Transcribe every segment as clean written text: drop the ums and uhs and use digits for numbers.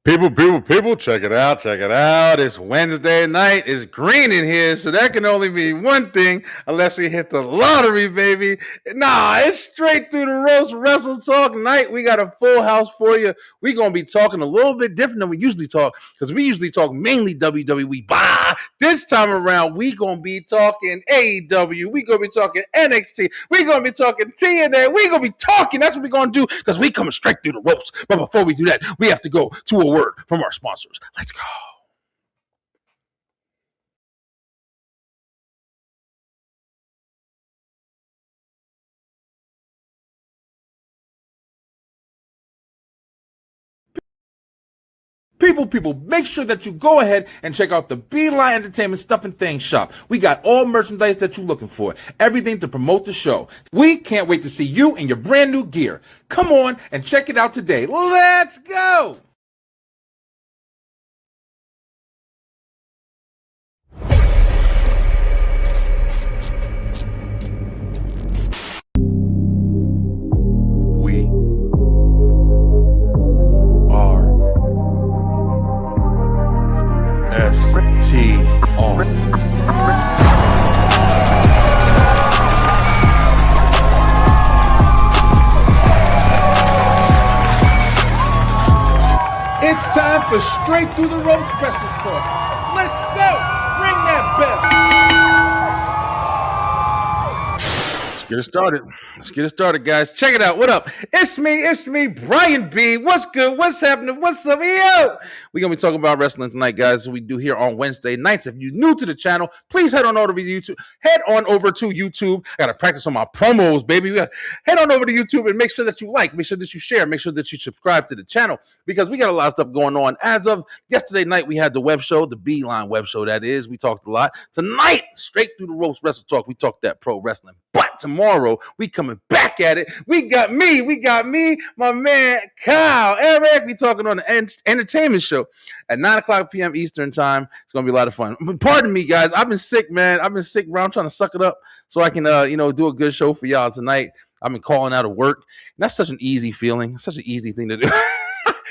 People, check it out, check it out. It's Wednesday night. It's green in here, so that can only mean one thing, unless we hit the lottery, baby. Nah, it's straight through the roast Wrestle Talk night. We got a full house for you. We're going to be talking a little bit different than we usually talk, because we usually talk mainly WWE. Bah! This time around, we going to be talking AEW. We going to be talking NXT. We going to be talking TNA. We going to be talking. That's what we going to do, because we coming straight through the ropes. But before we do that, we have to go to a word from our sponsors. Let's go. People, make sure that you go ahead and check out the Beeline Entertainment Stuff and Things shop. We got all merchandise that you're looking for. Everything to promote the show. We can't wait to see you in your brand new gear. Come on and check it out today. Let's go! We are STR. It's time for Straight Through the Ropes WrestleTalk. Let's go! Ring that bell! Let's get it started, guys. Check it out. What up? It's me, Brian B. What's good? What's happening? What's up, yo? We're going to be talking about wrestling tonight, guys. We do here on Wednesday nights. If you're new to the channel, please head on over to YouTube. Head on over to YouTube. I got to practice on my promos, baby. We got head on over to YouTube and make sure that you like, make sure that you share, make sure that you subscribe to the channel, because we got a lot of stuff going on. As of yesterday night, we had the web show, the Beeline web show, that is. We talked a lot. Tonight, Straight Through the Ropes WrestleTalk, we talked that pro wrestling. But tomorrow, we coming back at it. We got me, my man Kyle, Eric. We talking on the entertainment show at 9:00 p.m. Eastern time. It's gonna be a lot of fun. Pardon me, guys. I've been sick, man. I've been sick, bro. I'm trying to suck it up so I can, do a good show for y'all tonight. I've been calling out of work. And that's such an easy feeling. It's such an easy thing to do.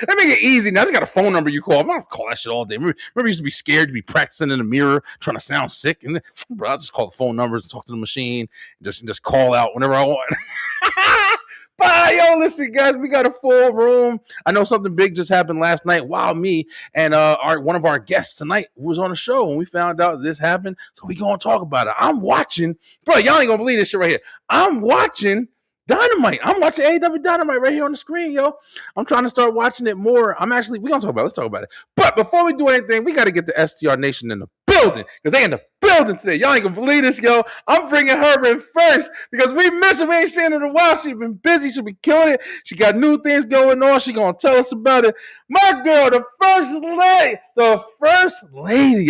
They make it easy. Now, I just got a phone number you call. I'm not call that shit all day. Remember you used to be scared to be practicing in the mirror, trying to sound sick. And then, bro, I'll just call the phone numbers, talk to the machine, just call out whenever I want. Bye, yo, listen, guys, we got a full room. I know something big just happened last night. Wow, me and one of our guests tonight was on the show when we found out this happened. So we gonna talk about it. I'm watching, bro. Y'all ain't gonna believe this shit right here. I'm watching Dynamite. I'm watching AEW Dynamite right here on the screen, yo. I'm trying to start watching it more. We're gonna talk about it. Let's talk about it. But before we do anything, we got to get the STR Nation in the building, because they in the building today. Y'all ain't gonna believe this, yo. I'm bringing her in first because we miss her. We ain't seen her in a while. She's been busy. She's been killing it. She got new things going on. She gonna tell us about it. My girl, the first lady.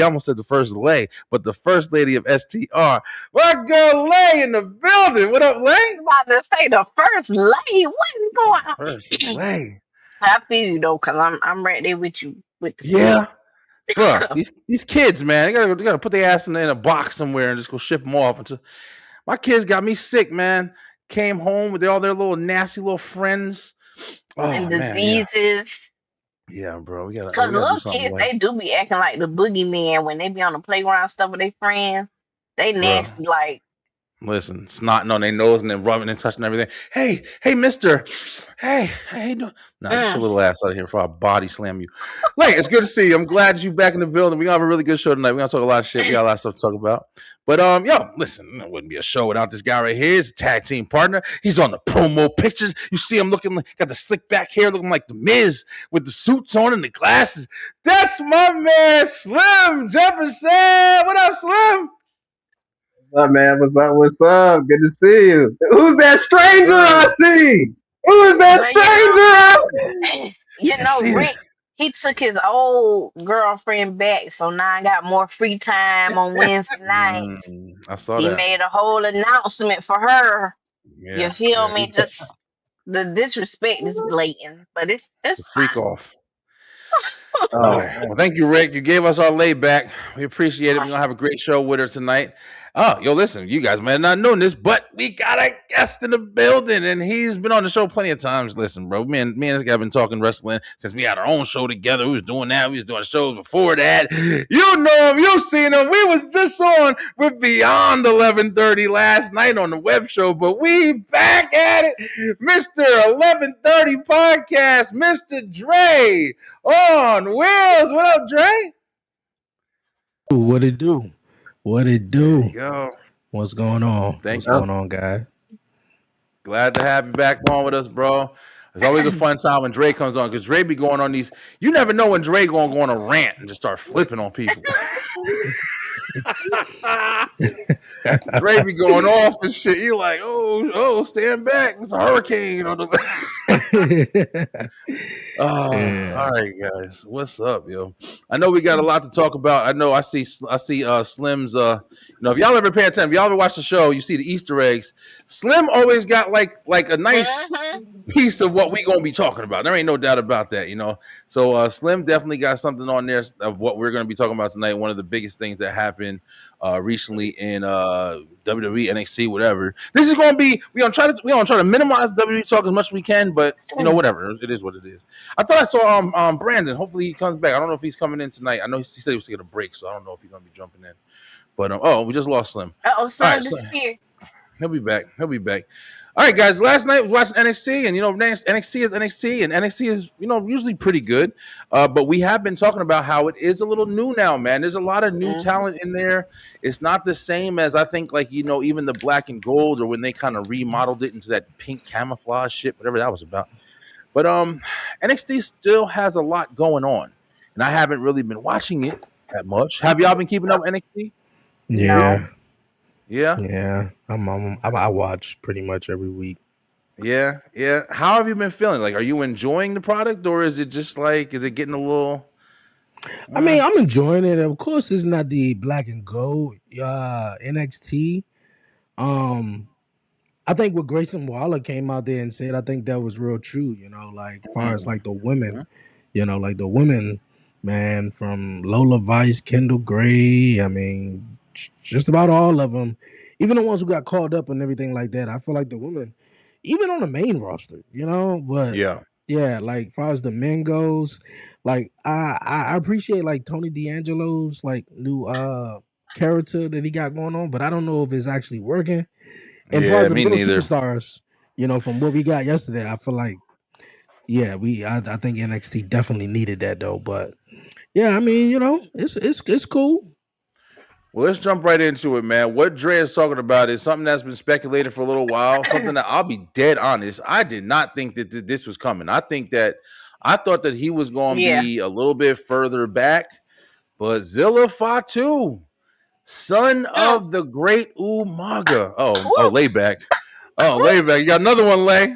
I almost said the first lady, but the first lady of STR. My girl Lay in the building. What up, Lay? I'm about to say the first lady. What is going on? First Lay. I feel you though, cause I'm right there with you with the Yeah. Bro, these kids, man, they gotta put their ass in a box somewhere and just go ship them off. My kids got me sick, man. Came home with all their little nasty little friends. and diseases. Yeah, bro. We gotta Cause do little something kids, like. they do be acting like the boogeyman when they be on the playground stuff with their friends. They nasty like. Listen, snotting on their nose and then rubbing and touching everything. Hey, mister. Hey, no. Nah, get your little ass out of here before I body slam you. Like, it's good to see you. I'm glad you're back in the building. We're gonna have a really good show tonight. We're gonna talk a lot of shit. We got a lot of stuff to talk about. But yo, listen, it wouldn't be a show without this guy right here. He's a tag team partner. He's on the promo pictures. You see him looking like, got the slick back hair, looking like the Miz with the suits on and the glasses. That's my man, Slim Jefferson. What up, Slim? What's up, man? What's up? Good to see you. Who's that stranger I see? Who is that stranger? You know, Rick, he took his old girlfriend back, so now I got more free time on Wednesday nights. I saw he that. Made a whole announcement for her. Yeah, you feel me? Just the disrespect is blatant, but it's freak off. Well, thank you, Rick. You gave us our lay back. We appreciate it. We're gonna have a great show with her tonight. Oh, yo, listen, you guys might have not known this, but we got a guest in the building, and he's been on the show plenty of times. Listen, bro, me and this guy have been talking wrestling since we had our own show together. We was doing that. We was doing shows before that. You know him. You seen him. We was just on with Beyond 11:30 last night on the web show, but we back at it. Mr. 11:30 podcast, Mr. Dre on wheels. What up, Dre? What it do? What it do? There you go. What's going on? Thank What's you. going on, guy? Glad to have you back on with us, bro. It's always a fun time when Dre comes on because Dre be going on these. You never know when Dre gonna go on a rant and just start flipping on people. Dre be going off and shit. You like, oh, stand back. It's a hurricane. Yeah. All right, guys. What's up, yo? I know we got a lot to talk about. I know I see Slim's if y'all ever pay attention, if y'all ever watch the show, you see the Easter eggs. Slim always got like a nice piece of what we gonna be talking about. There ain't no doubt about that, So Slim definitely got something on there of what we're gonna be talking about tonight. One of the biggest things that happened recently in WWE, NXT, whatever. This is gonna be we gonna try to minimize WWE talk as much as we can, but whatever. It is what it is. I thought I saw Brandon. Hopefully he comes back. I don't know if he's coming in tonight. I know he said he was taking a break, so I don't know if he's gonna be jumping in. But we just lost Slim. Slim disappeared. He'll be back. All right, guys. Last night we watched NXT, and NXT is NXT, and NXT is usually pretty good. But we have been talking about how it is a little new now, man. There's a lot of new talent in there. It's not the same as I think, like even the black and gold, or when they kind of remodeled it into that pink camouflage shit, whatever that was about. But NXT still has a lot going on, and I haven't really been watching it that much. Have y'all been keeping up with NXT? Yeah. Yeah. I watch pretty much every week. Yeah. How have you been feeling? Like, are you enjoying the product, or is it just like, is it getting a little? I mean, I'm enjoying it. Of course, it's not the black and gold NXT. I think what Grayson Waller came out there and said, I think that was real true. Like as far as like the women, like the women, man, from Lola Vice, Kendall Gray. I mean, just about all of them, even the ones who got called up and everything like that. I feel like the women, even on the main roster, but yeah, like as far as the men goes, like I appreciate like Tony D'Angelo's like new character that he got going on, but I don't know if it's actually working. And as far as the little superstars, from what we got yesterday, I feel like, I think NXT definitely needed that though. But yeah, I mean, it's cool. Well, let's jump right into it, man. What Dre is talking about is something that's been speculated for a little while. Something that I'll be dead honest, I did not think that this was coming. I thought that he was going to be a little bit further back, but Zilla Fatu, son of the great Umaga. Oh, layback. Oh, layback. You got another one, Lay.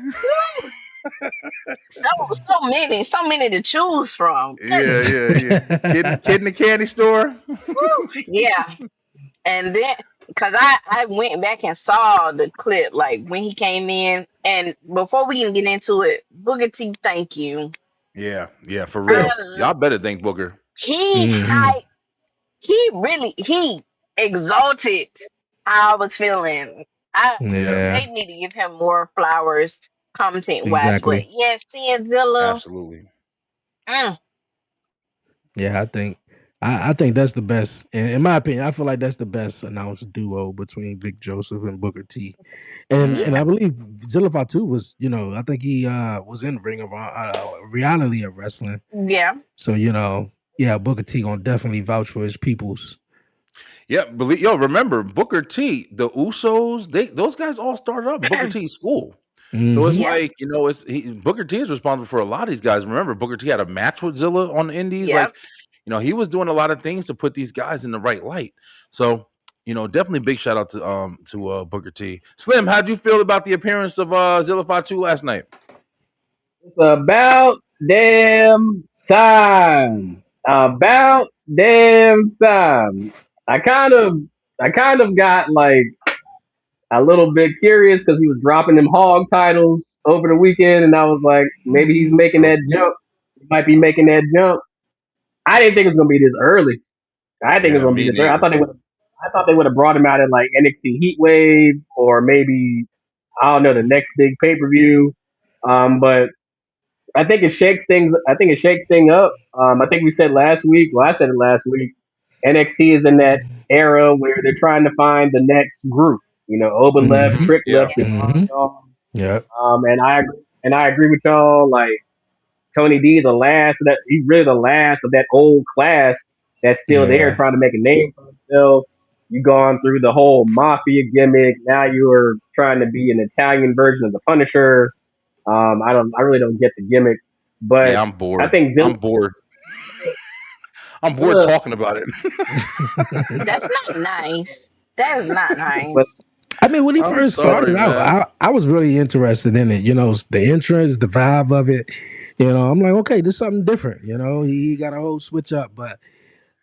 So many to choose from. Yeah. Kid in the candy store. Yeah. And then, because I went back and saw the clip, like when he came in, and before we can get into it, Booker T, thank you. Yeah, for real. Y'all better thank Booker. He exalted how I was feeling. They need to give him more flowers, content wise. Exactly. But yes, seeing Zilla, absolutely. Yeah, I think that's the best. In my opinion, I feel like that's the best announced duo between Vic Joseph and Booker T. And I believe Zilla Fatu was, I think he was in Ring of Reality of Wrestling. Yeah. So, Booker T gonna definitely vouch for his peoples. Yeah, remember Booker T, the Usos, those guys all started up Booker T's school. So it's like, Booker T is responsible for a lot of these guys. Remember, Booker T had a match with Zilla on the Indies. Yep. Like, he was doing a lot of things to put these guys in the right light. So, definitely big shout out to Booker T. Slim, how'd you feel about the appearance of Zilla Fatu last night? It's about damn time. About damn time. I kind of got like a little bit curious because he was dropping them hog titles over the weekend, and I was like, maybe he's making that jump. He might be making that jump. I didn't think it was gonna be this early. I think it's gonna be this early. I thought they would have brought him out in like NXT Heatwave or maybe I don't know the next big pay per view. But I think it shakes things. I think it shakes thing up. I think we said last week. Well, I said it last week. NXT is in that era where they're trying to find the next group. You know, Oba left, Mm-hmm. Trick Yeah. left, and Mm-hmm. gone. Yeah. And I agree with y'all. Like Tony D, the last of that. He's really the last of that old class that's still there, Yeah. trying to make a name for himself. You gone through the whole mafia gimmick. Now you are trying to be an Italian version of the Punisher. I really don't get the gimmick, but Yeah, I'm I bored. think I'm bored. I'm bored Zilla, talking about it. That's not nice. That is not but nice. I mean, when he I'm first sorry, started out, man. I was really interested in it. You know, the entrance, the vibe of it. You know, I'm like, okay, this is something different. You know, he got a whole switch up. But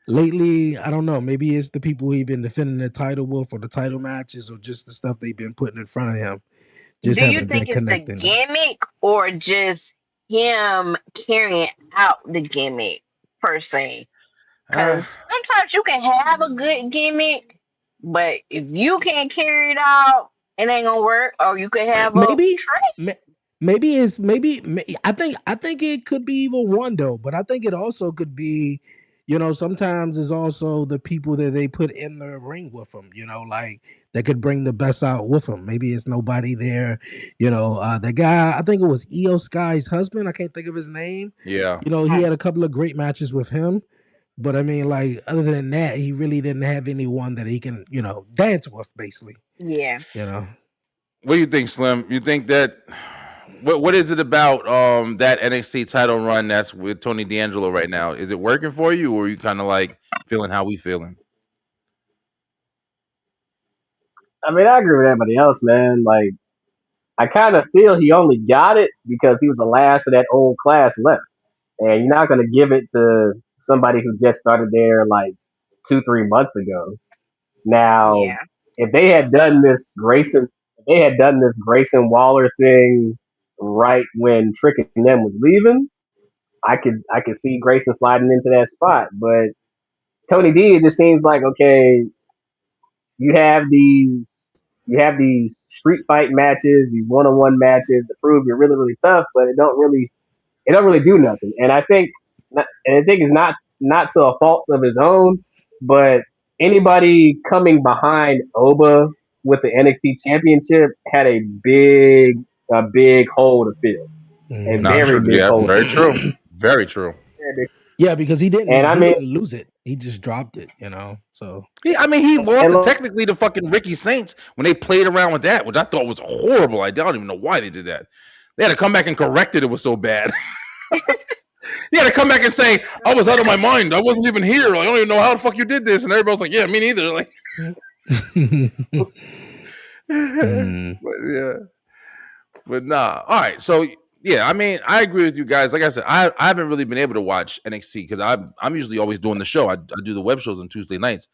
lately, I don't know. Maybe it's the people he's been defending the title with, or the title matches, or just the stuff they've been putting in front of him. Just Do you haven't think been it's the connecting. gimmick or just him carrying out the gimmick per se? Uh, Because sometimes you can have a good gimmick, but if you can't carry it out, it ain't gonna work. Or you could have a Maybe, Trish. ma- maybe it's maybe. I think it could be either one though, but I think it also could be, you know, sometimes it's also the people that they put in the ring with them. You know, like that could bring the best out with them. Maybe it's nobody there. You know, the guy I think it was Io Sky's husband. I can't think of his name. yeah. You know, he Mm, had a couple of great matches with him. But I mean, like, other than that, he really didn't have anyone that he can, you know, dance with, basically. yeah. You know. What do you think, Slim? You think that what is it about that NXT title run that's with Tony D'Angelo right now? Is it working for you, or are you kind of like feeling how we feeling? I mean, I agree with everybody else, man. Like, I kind of feel he only got it because he was the last of that old class left, and you're not going to give it to somebody who just started there like 2, 3 months ago. Now, Yeah. if they had done this Grayson Waller thing right when Trick and them was leaving, I could see Grayson sliding into that spot. But Tony D, it just seems like okay, you have these you have these street fight matches, these one-on-one matches to prove you're really really tough, but it don't really do nothing. And I think it's not to a fault of his own, but anybody coming behind Oba with the NXT Championship had a big hole to fill, a Not Mhm. very true. big Yeah, hole to very fill. true. Very true. Yeah, because he And didn't I he mean, didn't lose it. He just dropped it, you know. So I mean, he lost and it look, technically to fucking Ricky Saints when they played around with that, which I thought was a horrible idea. I don't even know why they did that. They had to come back and correct it. It was so bad. He had to come back and say, "I was out of my mind. I wasn't even here. I don't even know how the fuck you did this." And everybody was like, "Yeah, me neither." Like, Mm. but yeah, but nah. All right, so yeah, I mean, I agree with you guys. Like I said, I haven't really been able to watch NXT because I'm usually always doing the show. I do the web shows on Tuesday nights.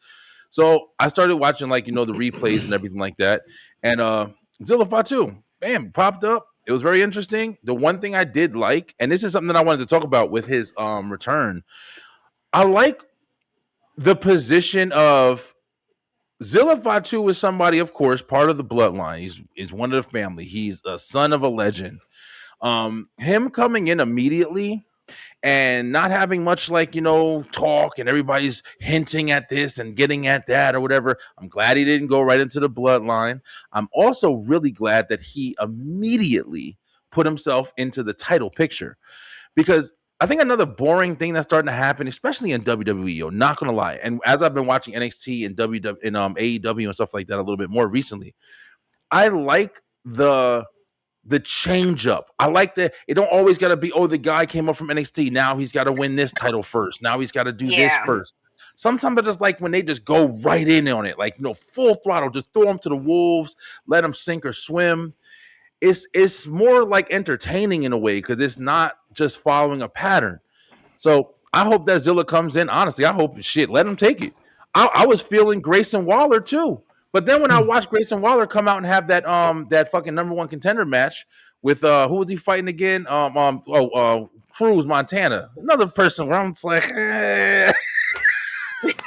So I started watching like the replays and everything like that. And Zilla Fatu, bam, popped up. It was very interesting. The one thing I did like, and this is something that I wanted to talk about with his return, I like the position of Zilla Fatu is somebody, of course, part of the bloodline. He's one of the family. He's a son of a legend. Him coming in immediately and not having much like talk and everybody's hinting at this and getting at that or whatever. I'm glad he didn't go right into the bloodline. I'm also really glad that he immediately put himself into the title picture because I think another boring thing that's starting to happen, especially in WWE, not gonna lie, and as I've been watching NXT and WWE and AEW and stuff like that a little bit more recently, I like the change up. I like that it don't always got to be, oh, the guy came up from NXT. Now he's got to win this title first. Now he's got to do this Yeah. first. Sometimes I just like when they just go right in on it, like full throttle, just throw them to the wolves, let them sink or swim. It's more like entertaining in a way because it's not just following a pattern. So I hope that Zilla comes in. Honestly, I hope shit. Let him take it. I was feeling Grayson Waller too, but then when I watched Grayson Waller come out and have that fucking number one contender match with who was he fighting again? Cruz Montana, another person where I'm just like,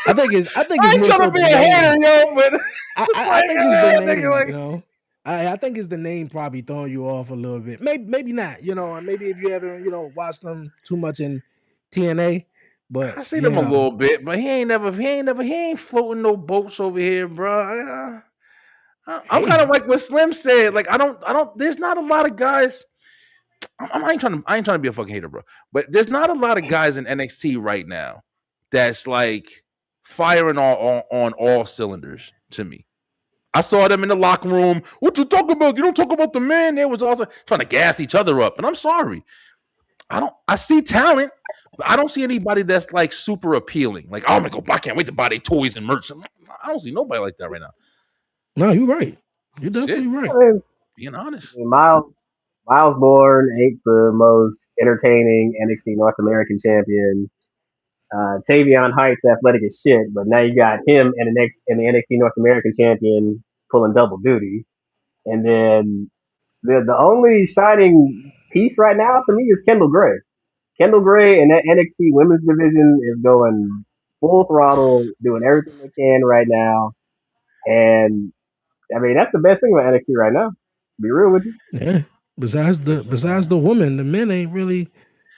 I think it's I ain't more trying so to be the a hater, name. yo, but I like, think it's the nigga, name. like, You know, I think it's the name probably throwing you off a little bit. Maybe not. You know, maybe if you haven't watched them too much in TNA, but I see them a little bit, but he ain't floating no boats over here, bro. I'm kind of hey, like what Slim said. Like, I don't. There's not a lot of guys. I ain't trying to be a fucking hater, bro. But there's not a lot of guys in NXT right now that's like firing on all cylinders to me. I saw them in the locker room. What you talking about? You don't talk about the man. They was also trying to gas each other up. And I'm sorry. I see talent, but I don't see anybody that's like super appealing. Like, oh, I'm gonna go, I can't wait to buy their toys and merch. I don't see nobody like that right now. no, you're right. You're Shit, definitely right. I mean, being honest. Miles Bourne ain't the most entertaining NXT North American champion. Tavion Heights athletic as shit, but now you got him and the NXT North American champion pulling double duty. And then the only shining piece right now to me is Kendall Gray. Kendall Gray and that NXT women's division is going full throttle, doing everything they can right now. And I mean, that's the best thing about NXT right now. Be real with you. Yeah. Besides the women, the men ain't really.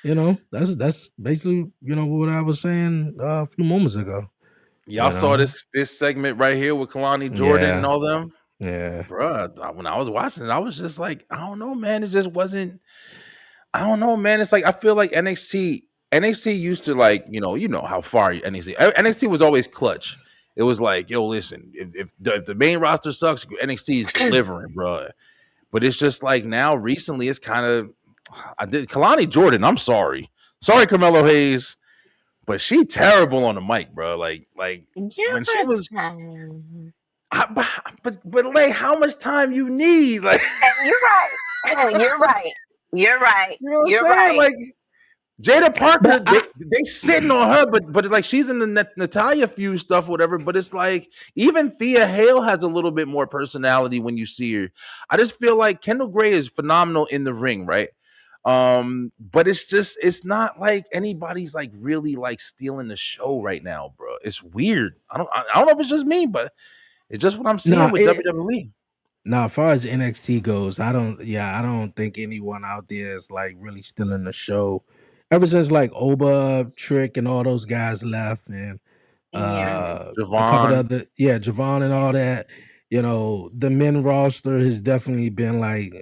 That's basically what I was saying a few moments ago. Y'all You saw know. this segment right here with Kalani Jordan and Yeah. all them, Yeah. bruh. When I was watching it, I was just like, I don't know, man. It just wasn't. I don't know, man. It's like I feel like NXT used to like you know how far NXT was always clutch. It was like, yo, listen, if the main roster sucks, NXT is delivering, bro. But it's just like now recently, it's kind of I did Kalani Jordan. I'm sorry, Carmelo Hayes, but she terrible on the mic, bro. Like when she You're was, time. but like, how much time you need? Like, And you're right. You're right. You're right. you know what I'm You're saying? right. Like Jada Parker, But they sitting on her, but like she's in the Natalia feud stuff, whatever. But it's like even Thea Hale has a little bit more personality when you see her. I just feel like Kendall Gray is phenomenal in the ring, right? But it's not like anybody's like really like stealing the show right now, bro. It's weird. I don't know if it's just me, but it's just what I'm seeing nah, with WWE. now, as far as NXT goes, I don't think anyone out there is like really stealing the show. Ever since like Oba, Trick, and all those guys left, and Yeah. a couple of Javon, other, yeah, Javon and all that. The men roster has definitely been like,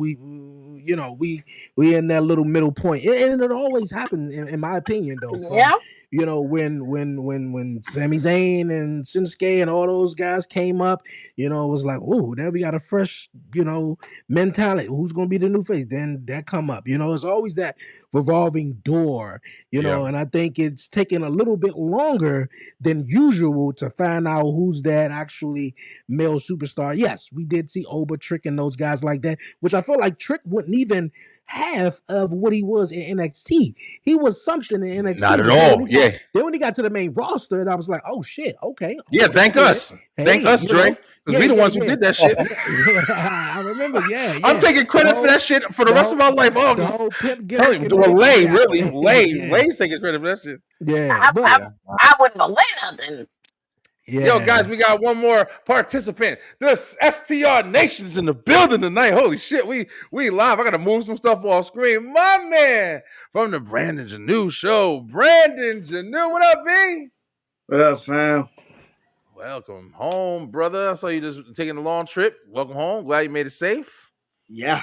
we in that little middle point, and it always happens, in my opinion, though. From Yeah. when Sami Zayn and Shinsuke and all those guys came up, it was like, oh, now we got a fresh, mentality. Who's gonna be the new face? Then that come up. It's always that revolving door. yeah, And I think it's taking a little bit longer than usual to find out who's that actually male superstar. Yes, we did see Oba, Trick, and those guys like that, which I feel like Trick wouldn't even half of what he was in NXT. He was something in not NXT, at but then all. Yeah, when he got to the main roster, and I was like, oh shit, okay, yeah. hold on Thank a minute. us, Hey, thank us, Dre, because yeah, we the yeah, ones who yeah. did that shit. Yeah, I remember. Yeah, I'm yeah. taking The credit for whole, that shit for the the rest of whole, my life. the Oh, whole pimp tell gimmick you, and do a everything. lay, Yeah, really, yeah, Lay's taking credit for that shit. yeah. I, But I, Yeah. I wouldn't have laid nothing. Yo, guys, yeah, we got one more participant. This STR Nation's in the building tonight. Holy shit, we live. I gotta move some stuff off screen. My man from the Brandon Janu show, Brandon Janu. What up, B? What up, fam? Welcome home, brother. I saw you just taking a long trip. Welcome home. Glad you made it safe. Yeah,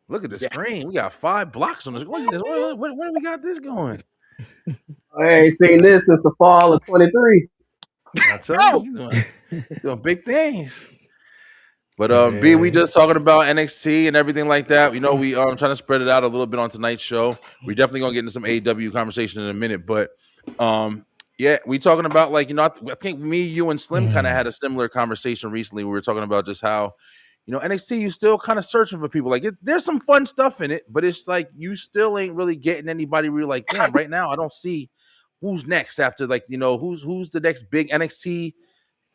Look at the yeah. screen. We got 5 blocks on this. Look at this. When do we got this going? I ain't seen this since the fall of 23. I tell you, Oh, you doing big things. But B, we yeah. just talking about NXT and everything like that. We trying to spread it out a little bit on tonight's show. We're definitely gonna get into some AEW conversation in a minute, but yeah, we talking about like I think me, you, and Slim kind of Mm. had a similar conversation recently. We were talking about just how NXT, you still kind of searching for people. Like there's some fun stuff in it, but it's like you still ain't really getting anybody really like, damn, right now I don't see who's next after like who's the next big NXT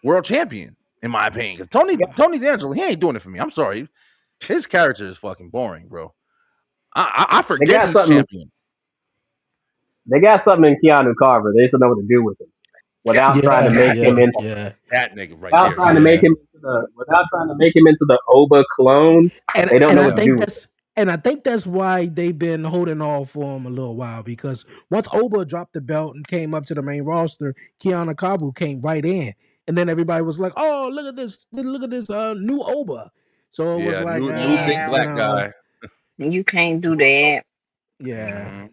world champion, in my opinion. Because Tony D'Angelo, he ain't doing it for me. I'm sorry. His character is fucking boring, bro. I They forget got he's something. champion. they got something in Keanu Carver. They just don't know what to do with him without trying to make him into that nigga right there. without trying to make him into the Oba clone. They don't know what to do with him. And I think that's why they've been holding off for him a little while, because once Oba dropped the belt and came up to the main roster, Keanu Kabu came right in, and then everybody was like, "Oh, look at this new Oba." So it was like, new big black guy. You can't do that. Yeah,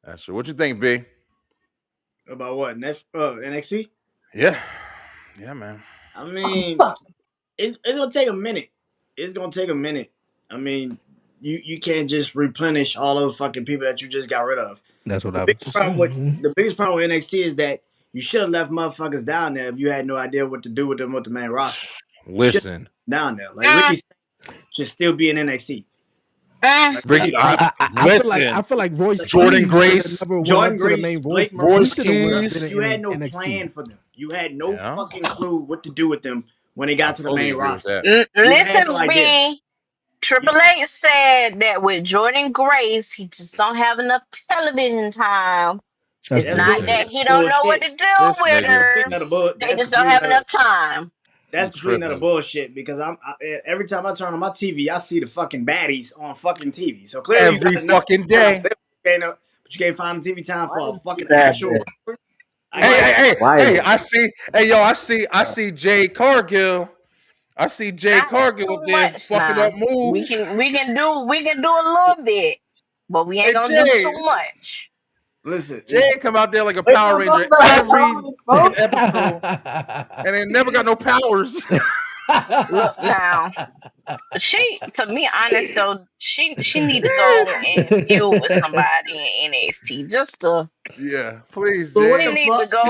that's true. What you think, B? About what? NXT? Yeah, man. I mean, it's gonna take a minute. It's gonna take a minute. I mean, you can't just replenish all those fucking people that you just got rid of. That's what the I was biggest problem with saying. the biggest problem with NXT is that you should have left motherfuckers down there if you had no idea what to do with them with the main roster. Listen, down there, like Ricky should still be in NXT. Ricky, I feel like Royce Jordan Grace, never went up to the main roster. Royce Keys. You had no plan for them. You had no fucking clue what to do with them when they got to the main roster. Listen, B. Triple H said that with Jordan Grace, he just don't have enough television time. It's not that he don't know what to do with her. They just don't have enough time. That's complete utter bullshit, because every time I turn on my TV, I see the fucking baddies on fucking TV. So clearly, every fucking day. But you can't find TV time for a fucking actual. Hey! I see Jay Cargill. I see Jay Cargill there fucking up moves. We can do a little bit, but we ain't gonna do too much. Listen, Jay come out there like a Power Ranger every episode, and they never got no powers. Look now, to be honest though, she need to go and deal with somebody in NXT just to. Yeah, please, Jay. They need to go.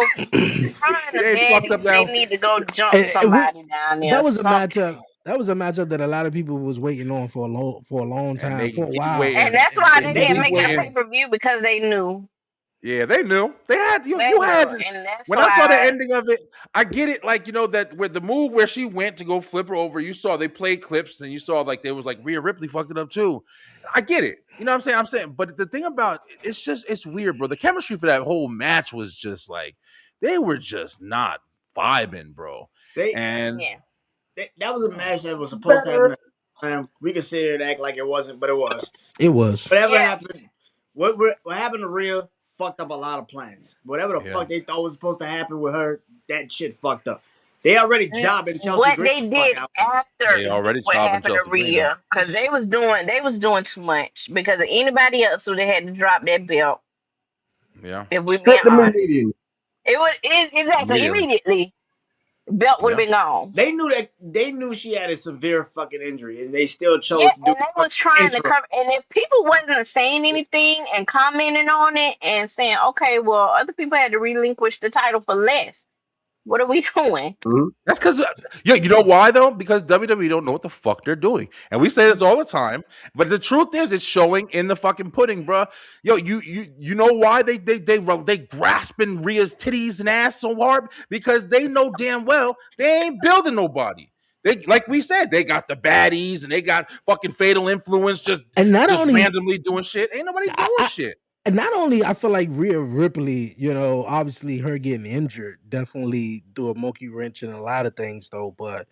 They need to go jump somebody down there. That was a matchup. That was a matchup that a lot of people was waiting on for a long time, for a while. And that's why they didn't make a pay-per-view, because they knew. Yeah, they knew. They had you had. When I saw the ending of it, I get it. Like, that where the move where she went to go flip her over, you saw they played clips, and you saw like there was like Rhea Ripley fucked it up too. I get it. You know what I'm saying? But the thing about it's weird, bro. The chemistry for that whole match was just like they were just not vibing, bro. That was a match that was supposed to happen. We can sit here and act like it wasn't, but it was. It was. Whatever happened. What happened to Rhea fucked up a lot of plans. Whatever the fuck they thought was supposed to happen with her, that shit fucked up. They already jobbing Chelsea what Green. They did after what happened to Rhea, because they was doing too much. Because anybody else would have had to drop that belt. Yeah, if we be honest, it would immediately. Belt would have been gone. They knew she had a severe fucking injury, and they still chose to do. And they was trying to cover. And if people wasn't saying anything and commenting on it and saying, "Okay, well, other people had to relinquish the title for less," what are we doing? Mm-hmm. That's because you know why though? Because WWE don't know what the fuck they're doing, and we say this all the time. But the truth is, it's showing in the fucking pudding, bro. You know why they grasping Rhea's titties and ass so hard? Because they know damn well they ain't building nobody. They, like we said, they got the baddies and they got fucking Fatal Influence just randomly doing shit. Ain't nobody doing shit. And not only, I feel like Rhea Ripley, obviously her getting injured definitely threw a monkey wrench in a lot of things, though. But,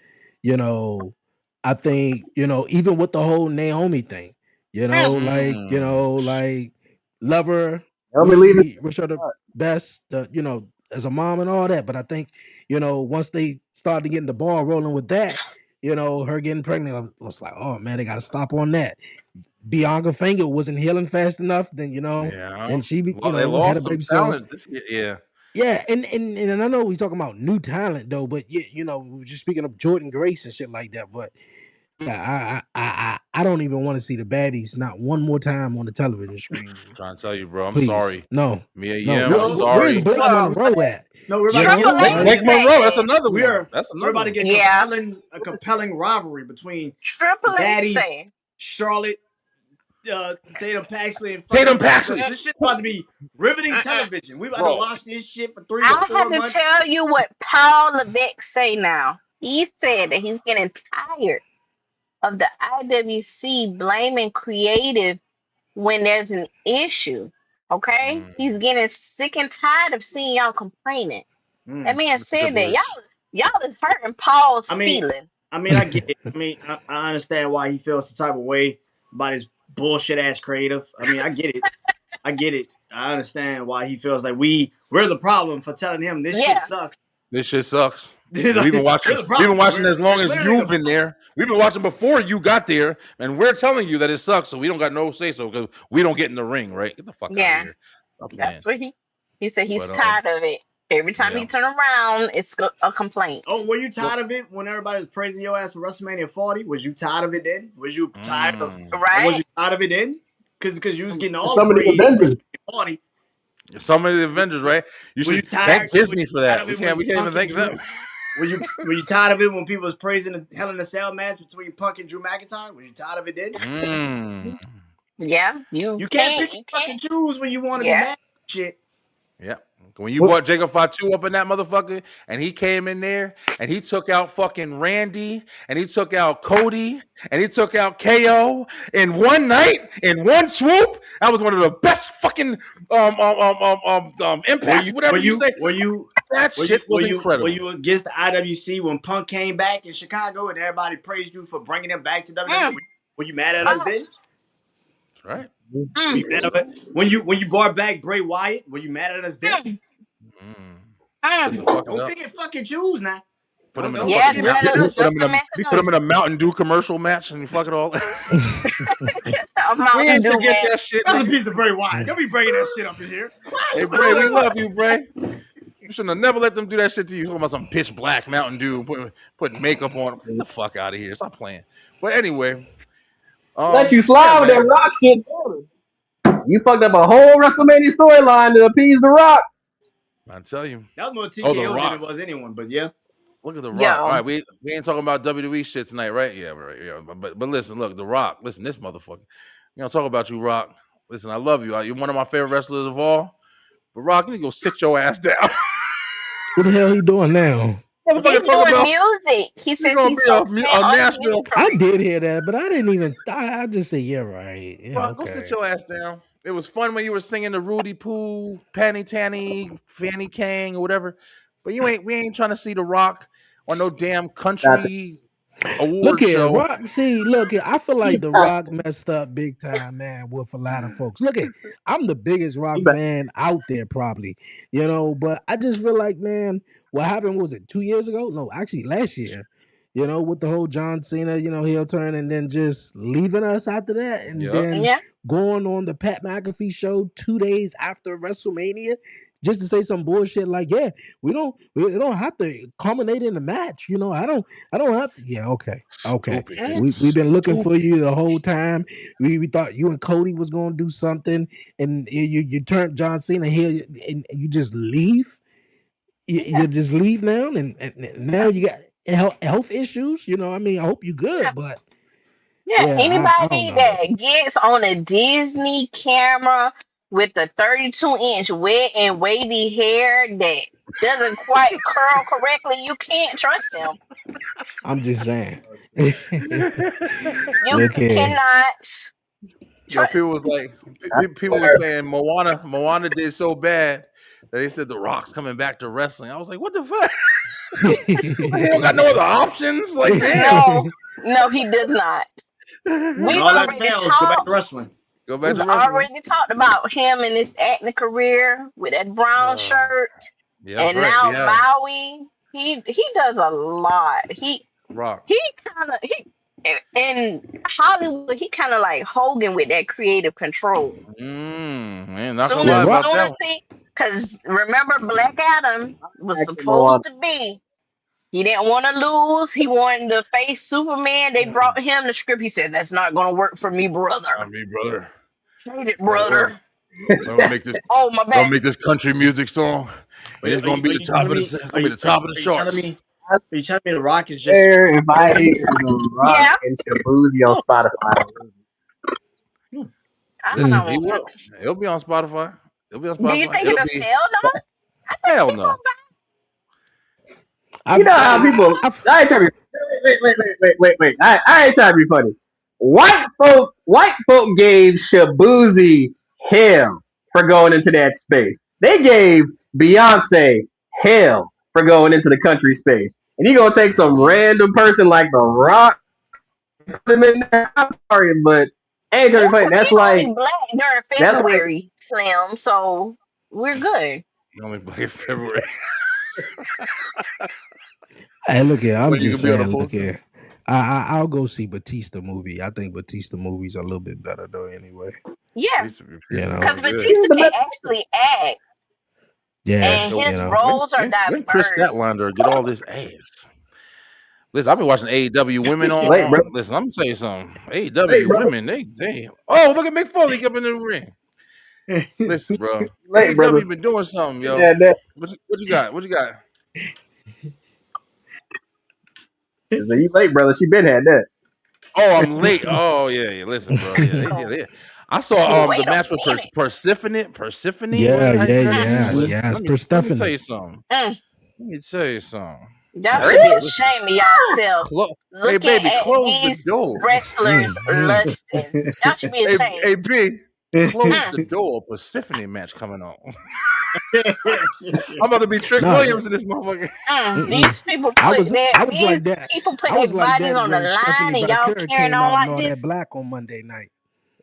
I think, even with the whole Naomi thing, like love her, wish her the best, as a mom and all that. But I think, once they started getting the ball rolling with that, her getting pregnant, I was like, oh man, they got to stop on that. Bianca Finger wasn't healing fast enough, then and she they had lost a baby some talent this year. Yeah, and I know we talking about new talent though, but we were just speaking of Jordan Grace and shit like that. But yeah, I don't even want to see the baddies not one more time on the television screen. I'm trying to tell you, bro. I'm Please. sorry. No, I'm sorry. Where's Blake Monroe at? No, we're about to get Blake Monroe. That's another one. We're about to get a compelling rivalry between baddies, Charlotte, Tatum Paxley, and Tatum Paxley. This shit's about to be riveting television. We about to watch this shit for 3 to 4 months. I have to tell you what Paul Levesque say now. He said that he's getting tired of the IWC blaming creative when there's an issue. Okay, he's getting sick and tired of seeing y'all complaining. That man Mr. said Triple that H. y'all is hurting Paul's I mean, feelings. I get it. I understand why he feels some type of way about his bullshit ass creative. I mean, I get it. I understand why he feels like we're the problem for telling him this shit Yeah, sucks. This shit sucks. Like, We've been watching. we're the We've been problem. watching as long We're as clearly the you've been problem. there. We've been watching before you got there, and we're telling you that it sucks. So we don't got no say so because we don't get in the ring, right? Get the fuck out of yeah. here. Stop playing. That's what he said. He's But tired of it. Every time yeah. he turn around, it's a complaint. Oh, were you Well, tired of it when everybody was praising your ass for WrestleMania 40? Was you tired of it then? Was you tired of? Was Right? you tired of it then? Because you was getting all the Some of the praise for Avengers. WrestleMania 40. some of the Avengers, right? You Were you should tired? thank Disney for Tired that. of We it can't. when We can't even Punk and thank Drew? them. Were you tired of it when people was praising the Hell in a Cell match between Punk and Drew McIntyre? Were you tired of it then? Yeah. You You can't can't. pick and You can't. fucking choose when you want to be Yeah. mad at shit. Yeah. When you brought Jacob Fatu up in that motherfucker, and he came in there and he took out fucking Randy, and he took out Cody, and he took out KO in one night, in one swoop. That was one of the best fucking impacts, whatever you say. That shit was Were incredible. you against the IWC when Punk came back in Chicago and everybody praised you for bringing him back to WWE? Were you mad at us then? That's right. Were you mad at us? When you brought back Bray Wyatt, were you mad at us then? Just to fuck it Don't up. pick and fucking choose now. Put him in a Don't Yeah, fucking mix it up. put him just in to a mess it put up. him in a Mountain Dew commercial match and you fuck it all. A We Mountain ain't Dew forget man. that shit. That's a piece of Bray Wyatt. Don't be bringing that shit up in here. Hey Bray, we love you, Bray. You shouldn't have never let them do that shit to you. Talking about some pitch black Mountain Dew, putting makeup on. Get the fuck out of here. Stop playing. But anyway, Let you yeah, slide with that man. Rock shit. You fucked up a whole WrestleMania storyline to appease the Rock. I tell you. That was more Oh, the TKO than Rock. it was anyone, but yeah. Look at the Rock. All Yo. right, we ain't talking about WWE shit tonight, right? Yeah, right. Yeah, but listen, look, the Rock. Listen, this motherfucker. You know, talk about you, Rock. Listen, I love you. You're one of my favorite wrestlers of all. But Rock, you need to go sit your ass down. What the hell he doing now? Motherfucker He's talking doing about music. He he's says gonna he's be focusing a on his Nashville. music I career. did hear that, but I didn't even. I just say, yeah, right. Yeah, Rock, go sit okay. your ass down. It was fun when you were singing the Rudy Poo, Panny Tanny, Fanny Kang, or whatever. But we ain't trying to see the Rock on no damn country Look award here, show. Rock. See, look here. I feel like the Rock messed up big time, man, with a lot of folks. Look at, I'm the biggest Rock fan out there, probably, but I just feel like, man, what happened was it 2 years ago? No, actually last year. With the whole John Cena, heel turn, and then just leaving us after that, and Yep. then Yeah. going on the Pat McAfee show 2 days after WrestleMania, just to say some bullshit like, yeah, we don't have to culminate in the match. I don't have to. Yeah, okay. Stupid. Mm. We've been looking for Stupid. you the whole time. We thought you and Cody was gonna do something, and you turned John Cena here, and you just leave. You just leave now, and now you got health issues. I hope you Yeah. good, but Yeah. yeah, I don't Anybody know. that gets on a Disney camera with a 32-inch wet and wavy hair that doesn't quite curl correctly, you can't trust him. I'm just saying. You Look here. cannot Yo, trust. people were saying Moana did so bad that they said the Rock's coming back to wrestling. I was like, what the fuck? He don't got no other options. Like, damn. No, he does not. When We've all that already fails, go back to talked. wrestling. Go back We've to wrestling. already talked about him and his acting career with that brown shirt, Yeah, that's and right. now Yeah, Maui. He does a lot. Rock. He kind of he in Hollywood. He kind of like Hogan with that creative control. Man, not gonna Soon lie as about soon that as one. he, because remember Black Adam was Actually, Moana. supposed to be. He didn't want to lose. He wanted to face Superman. They brought him the script. He said, "That's not going to work for me, I brother. mean, brother. Hate it, Yeah. brother. Gonna make this Oh, my gonna bad." make this country music song, and it's gonna be the you top telling of the me? it's gonna be the top of the charts. Are Are you telling me the Rock is just there if I movie? hear the Rock Yeah, and Shabuzi on Oh, Spotify? I Listen, don't he know. will. He'll be on Spotify. He'll be on Do you Spotify. think It'll it'll be sell though? I think hell people no. buy. You I've, know how I, people. I've, I ain't trying to be. Wait. I ain't trying to be funny. White folk gave Shabuzi hell. for going into that space. They gave Beyonce hell for going into the country space. And you gonna take some random person like The Rock and put him in there? I'm sorry, but ain't gonna be playing. Because he only black during February, Slim, so we're good. He only black in February. Hey, look here. I'm just saying. Look here. I'll go see Batista movie. I think Batista movies are a little bit better though. Anyway. Yeah. Because Batista can actually act. Yeah. And his roles are diverse. When Chris Statlander get all this ass? Listen, I've been watching AEW women on. Listen, I'm gonna tell you something. AEW women, they. Oh, look at Mick Foley up in the ring. Listen, bro. AEW been doing something, yo. What you got? What you got? You late, brother. She been had that. Oh, I'm late. Oh, yeah. Listen, bro. Yeah. I saw the match with Persephone. Yeah. Let me tell you something. Y'all should be ashamed of yourself. Looking at these wrestlers lusting. Y'all should be ashamed. Hey, B, close the door. Persephone match coming on. I'm about to be Trick Williams in this motherfucker. These people put people put their bodies on the line, and y'all carrying on like this. That black on Monday night.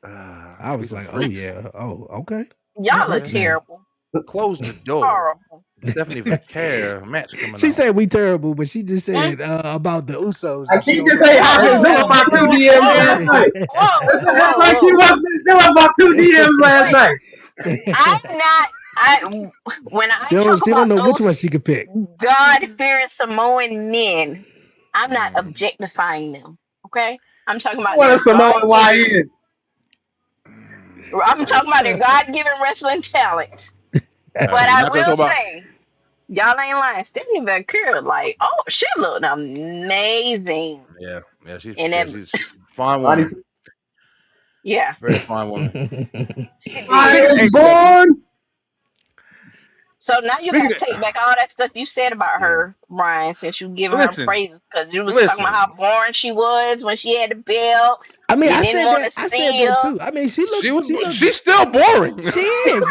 I was like, oh yeah, oh okay. Y'all are terrible. Close the door. Horrible. Definitely Vaquer match coming on. She said we terrible, but she just said about the Usos. She just said how she was about 2 DMs last night. Like she was doing about 2 DMs last night. I'm not. When I she don't know which one she could pick. God-fearing Samoan men, I'm not objectifying them. Okay, I'm talking about what a Samoan YN. I'm talking about their God-given wrestling talent. But I will say, y'all ain't lying. Stephanie Vaquer, like, oh, she looked amazing. Yeah, she's a fine woman. Yeah, very fine woman. I am born. So now you gotta take back all that stuff you said about her, Brian, since you giving her praises, because you was talking about how boring she was when she had the belt. I mean, I said that too. I mean, she's still boring. She is.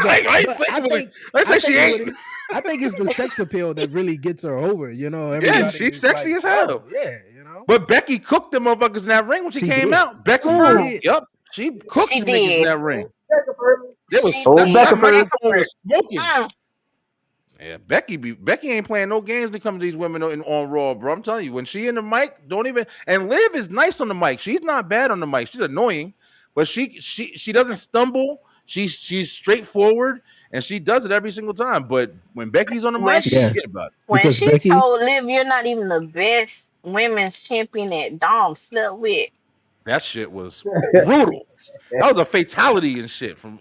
I think it's the sex appeal that really gets her over. You know, yeah, she's sexy as hell. Yeah, you know. But Becky cooked them motherfuckers in that ring when she came out. Becky, she cooked the niggas in that ring. It was smoking. Yeah, Becky ain't playing no games when it comes to these women on Raw, bro. I'm telling you, when she in the mic, and Liv is nice on the mic. She's not bad on the mic. She's annoying, but she doesn't stumble. She's straightforward, and she does it every single time. But when Becky's on the mic, forget about it. When she told Liv, "You're not even the best women's champion that Dom slept with," that shit was brutal. That was a fatality and shit from.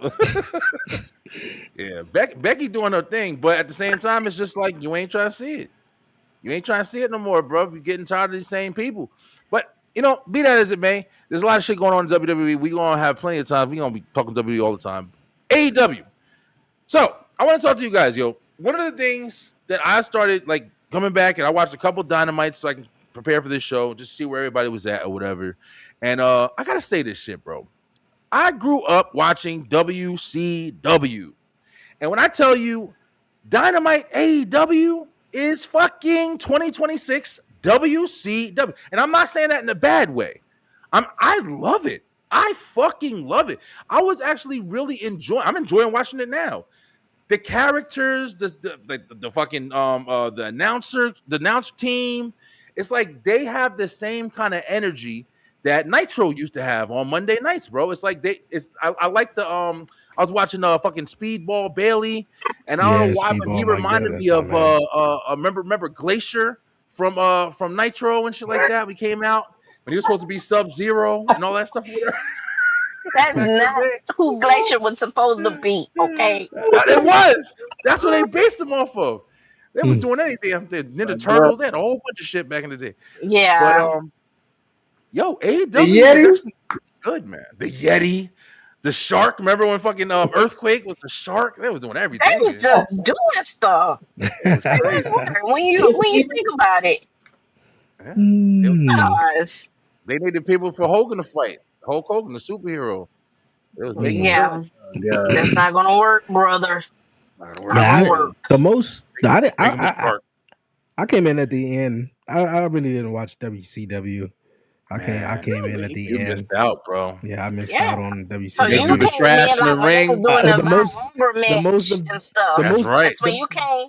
Yeah, Becky doing her thing, but at the same time, it's just like you ain't trying to see it. You ain't trying to see it no more, bro. You're getting tired of these same people. But you know, be that as it may, there's a lot of shit going on in WWE. We gonna have plenty of time. We gonna be talking WWE all the time. AEW. So I want to talk to you guys, yo. One of the things that I started like coming back, and I watched a couple Dynamites so I can prepare for this show, just see where everybody was at or whatever. And I gotta say this shit, bro. I grew up watching WCW. And when I tell you Dynamite AEW is fucking 2026 WCW. And I'm not saying that in a bad way. I love it. I fucking love it. I was actually really I'm enjoying watching it now. The characters, the fucking the announce team, it's like they have the same kind of energy that Nitro used to have on Monday nights, bro. It's like I like the I was watching fucking Speedball Bailey, and I don't know why, but he reminded me of remember Glacier from Nitro and shit like that. We came out when he was supposed to be Sub-Zero and all that stuff. That's not who Glacier was supposed to be, okay? It was. That's what they based him off of. They was doing anything. The Ninja Turtles, they had a whole bunch of shit back in the day. Yeah. But yo, AEW is actually good, man. The Yeti, the Shark. Remember when fucking Earthquake was the Shark? They was doing everything. They was just doing stuff. when you think about it. Yeah. They needed people for Hogan to fight. Hulk Hogan, the superhero. It was making Yeah, Yeah. that's not gonna work, brother. Not Not gonna Yeah, work. the most Bring him a spark. I came in at the end. I really didn't watch WCW. I Man, came in at the you missed end. out, bro. Yeah, I missed Yeah. out on So They you threw the WCW. came trash in in the like when they was ring. doing the Viagra The most match and stuff. That's right. That's when you came.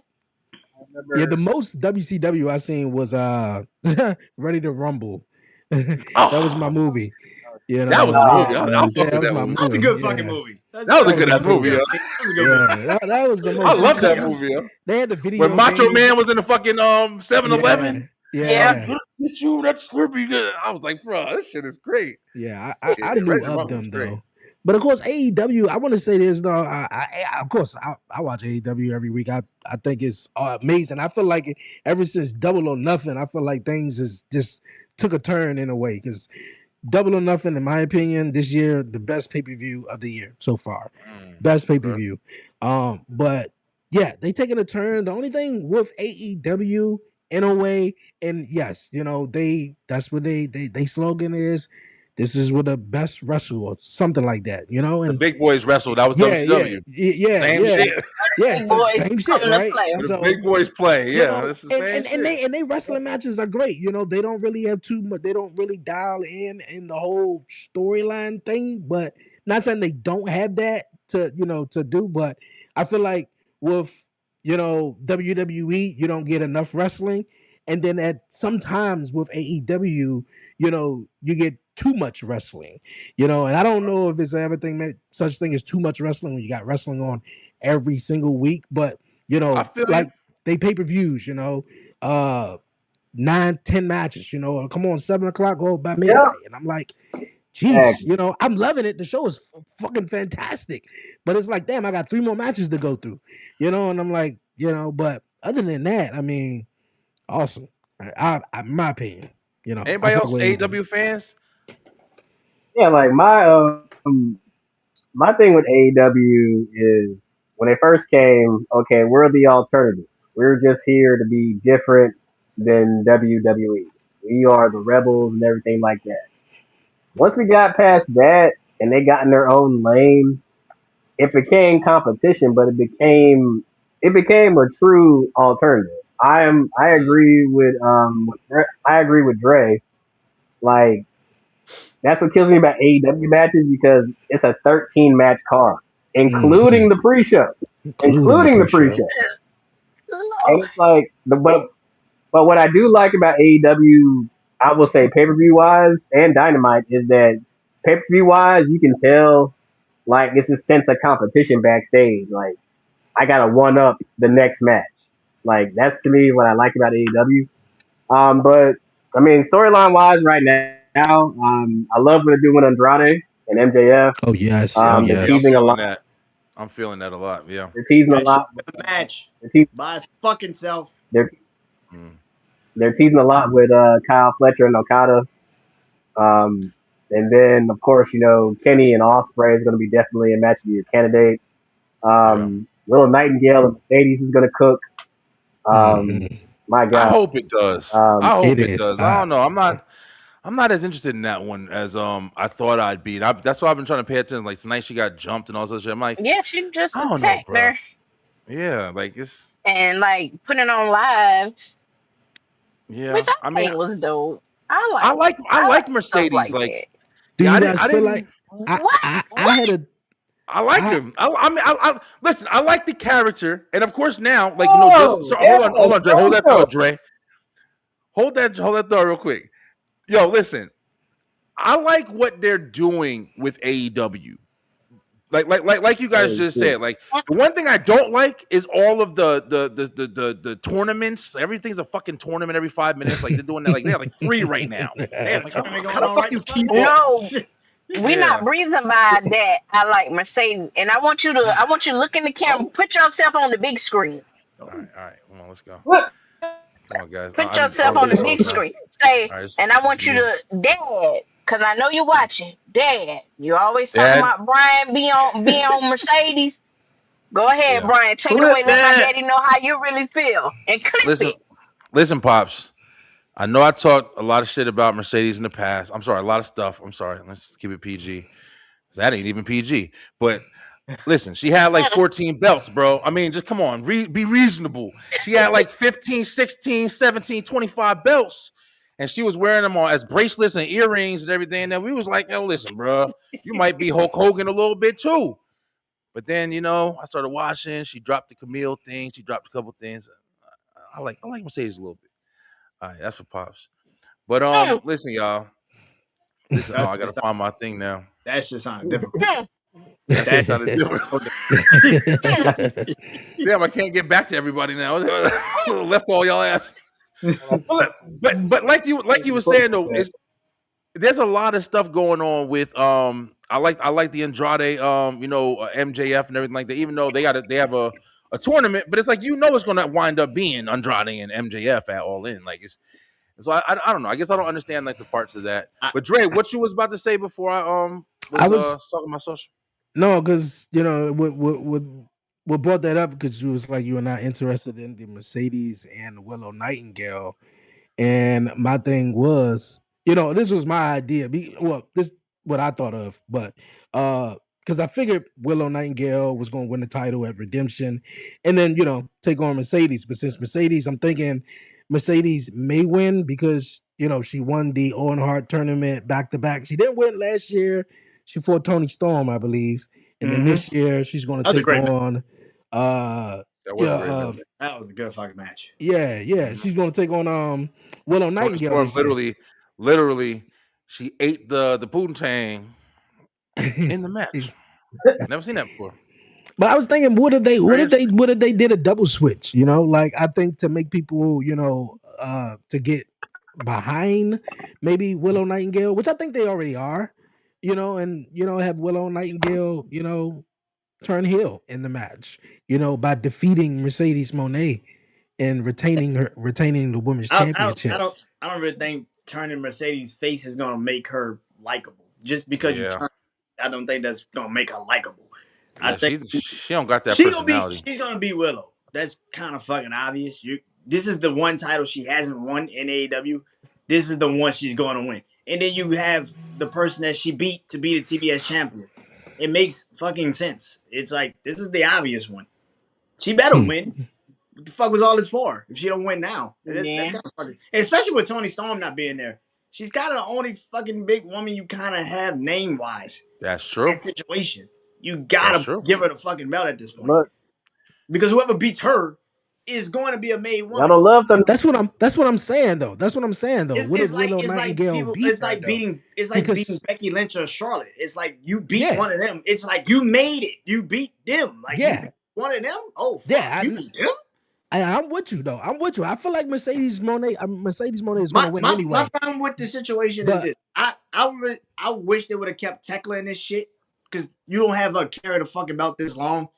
the most WCW I seen was Ready to Rumble. That was my Oh, movie. You that was know, a yeah, movie. I fuck that with was that my movie. That's a movie. good fucking Yeah, movie. That was a that was good my ass movie, movie. yo. That was a good movie. Yeah, that was the I most. love that Because movie, yo. they had the When video Macho games. Man was in the fucking 7-Eleven. Yeah. Yeah, Get you that slurpee good. I was like, bro, this shit is great. yeah. I Yeah, knew Ready to of Rumble was them great. though. But of course, AEW. I want to say this though. Of course, I watch AEW every week. I think it's amazing. I feel like ever since Double or Nothing, I feel like things is just took a turn in a way because Double or Nothing, in my opinion, this year the best pay per view of the year so far, best pay per Okay. view. But yeah, they taking a turn. The only thing with AEW in a way, and yes, that's what they slogan is. This is what the best wrestle or something like that, The and big boys wrestled. That was yeah, WCW. Same Yeah. shit. Big boys same shit, coming to right? play. The So big boys play. Yeah, it's the same and shit. they wrestling matches are great. They don't really have too much. They don't really dial in the whole storyline thing. But not saying they don't have that to do. But I feel like with WWE, you don't get enough wrestling, and then at sometimes with AEW, you get too much wrestling. And I don't know if it's everything such thing as too much wrestling when you got wrestling on every single week, but I feel you. like they pay-per-views, 9, 10 matches, come on, 7 o'clock, go by Yeah. midnight. And I'm like, geez, Exactly. I'm loving it. The show is fucking fantastic. But it's like, damn, I got 3 more matches to go through, and I'm like, but other than that, I mean, awesome. In my opinion, I Anybody fuck else with AEW. AEW fans? Yeah, like my thing with AEW is when they first came, okay, we're the alternative. We're just here to be different than WWE. We are the rebels and everything like that. Once we got past that and they got in their own lane, it became competition, but it became a true alternative. I agree I agree with Dre. Like that's what kills me about AEW matches because it's a 13 match card, including Mhm. the pre-show, Including the including the pre-show. pre-show. Lord. And it's like but what I do like about AEW, I will say pay per view wise and Dynamite is that pay per view wise you can tell like it's a sense of competition backstage. Like I gotta one up the next match. Like that's to me what I like about AEW. But I mean storyline wise right now, I love what they're doing with Andrade and MJF. Oh yes, oh Yeah, They're yeah, I'm yes. teasing a feeling lot. that. I'm feeling that a lot. Yeah. They're teasing a That should lot. have a match They're, teas by his fucking self. they're Mm. they're teasing a lot with Kyle Fletcher and Okada. Um, and then of course Kenny and Osprey is going to be definitely a match of your candidate. Yeah. Willow Nightingale and Mercedes is going to cook. Um, Mhm. my I God. hope it does. I Um, It hope it is. does. I don't know. I'm not as interested in that one as I thought I'd be. And that's why I've been trying to pay attention. Like tonight she got jumped and all that shit. I'm like, Yeah, she just I don't know, attacked bro. her Yeah, like it's and like put it on live, which yeah. I I mean, think was dope. I I like like I I like like stuff Mercedes. like Like, that. Do yeah, you I guys feel like didn't. What? I What? had a I like I him. I mean, I listen. I like the character, and of course now, like just oh, so yeah, hold on, Dre, hold that so. thought, Dre. Hold that thought real quick. Yo, listen. I like what they're doing with AEW. Like you guys Hey, just shit. said. Like the one thing I don't like is all of the tournaments. Everything's a fucking tournament every 5 minutes. Like they're doing that. Like they have like 3 right now. They had a Like tournament how going the on fuck right you in front keep of them. up? No, we're Yeah. not breezing by that. I like Mercedes, and I want you to look in the camera, Oh, put yourself on the big screen. oh. All right. Come on, let's go. What? Come on, guys. Put I yourself need on to the talk big now. screen. Say, All right, and I this is want you me. to, Dad, because I know you're watching. Dad, you always talking Dad. about Brian be on Mercedes. Go ahead, Yeah. Brian. Take it away. Clip Let my that. daddy know how you really feel. And clip Listen, it. listen, pops. I know I talked a lot of shit about Mercedes in the past. I'm sorry, a lot of stuff. I'm sorry. Let's keep it PG. That ain't even PG. But listen, she had like 14 belts, bro. I mean, just come on, be reasonable. She had like 15, 16, 17, 25 belts. And she was wearing them all as bracelets and earrings and everything. And then we was like, yo, listen, bro, you might be Hulk Hogan a little bit too. But then, I started watching. She dropped the Camille thing. She dropped a couple things. I like Mercedes a little bit. All right, that's for pops. But listen, y'all. Listen, I gotta find my thing now. That shit sounded difficult. That shit sounded different. Damn, I can't get back to everybody now. Left all y'all ass. But like you were saying though, there's a lot of stuff going on with I like the Andrade MJF and everything like that. Even though they have a tournament, but it's like it's going to wind up being Andrade and MJF at All In. Like so I don't know. I guess I don't understand like the parts of that. But Dre, what you was about to say before I was talking about social? No, because what brought that up because you was like you were not interested in the Mercedes and Willow Nightingale, and my thing was this was my idea. This what I thought of, but because I figured Willow Nightingale was going to win the title at Redemption, and then take on Mercedes. But since Mercedes, I'm thinking Mercedes may win because she won the Owen Hart tournament back to back. She didn't win last year. She fought Toni Storm, I believe, and then this year she's going to take on. That was a good fucking match. Yeah. She's going to take on Willow Nightingale. Literally, she ate the poontang in the match. Never seen that before. But I was thinking, what if they did a double switch? Like I think to make people, to get behind maybe Willow Nightingale, which I think they already are, and have Willow Nightingale, turn heel in the match, by defeating Mercedes Moné and retaining the women's championship. I don't really think turning Mercedes face is gonna make her likable. Just because you turn, I don't think that's gonna make her likable. Yeah, I think she don't got that personality. She's gonna be Willow. That's kind of fucking obvious. This is the one title she hasn't won in AEW. This is the one she's going to win. And then you have the person that she beat to be the TBS champion. It makes fucking sense. It's like, this is the obvious one. She better win. What the fuck was all this for if she don't win now? That's kind of fucking, especially with Toni Storm not being there. She's kind of the only fucking big woman you kind of have name-wise. That's true. That situation. You gotta give her the fucking belt at this point. Because whoever beats her is going to be a made woman. I don't love them. That's what I'm saying though. It's like beating Becky Lynch or Charlotte. It's like you beat one of them. It's like you made it. You beat them. Like you beat one of them. Oh fuck, you beat them. I'm with you though. I feel like Mercedes Moné is going to win anyway. My problem with the situation is this. I wish they would have kept Tekla in this shit because you don't have her carry the fucking belt this long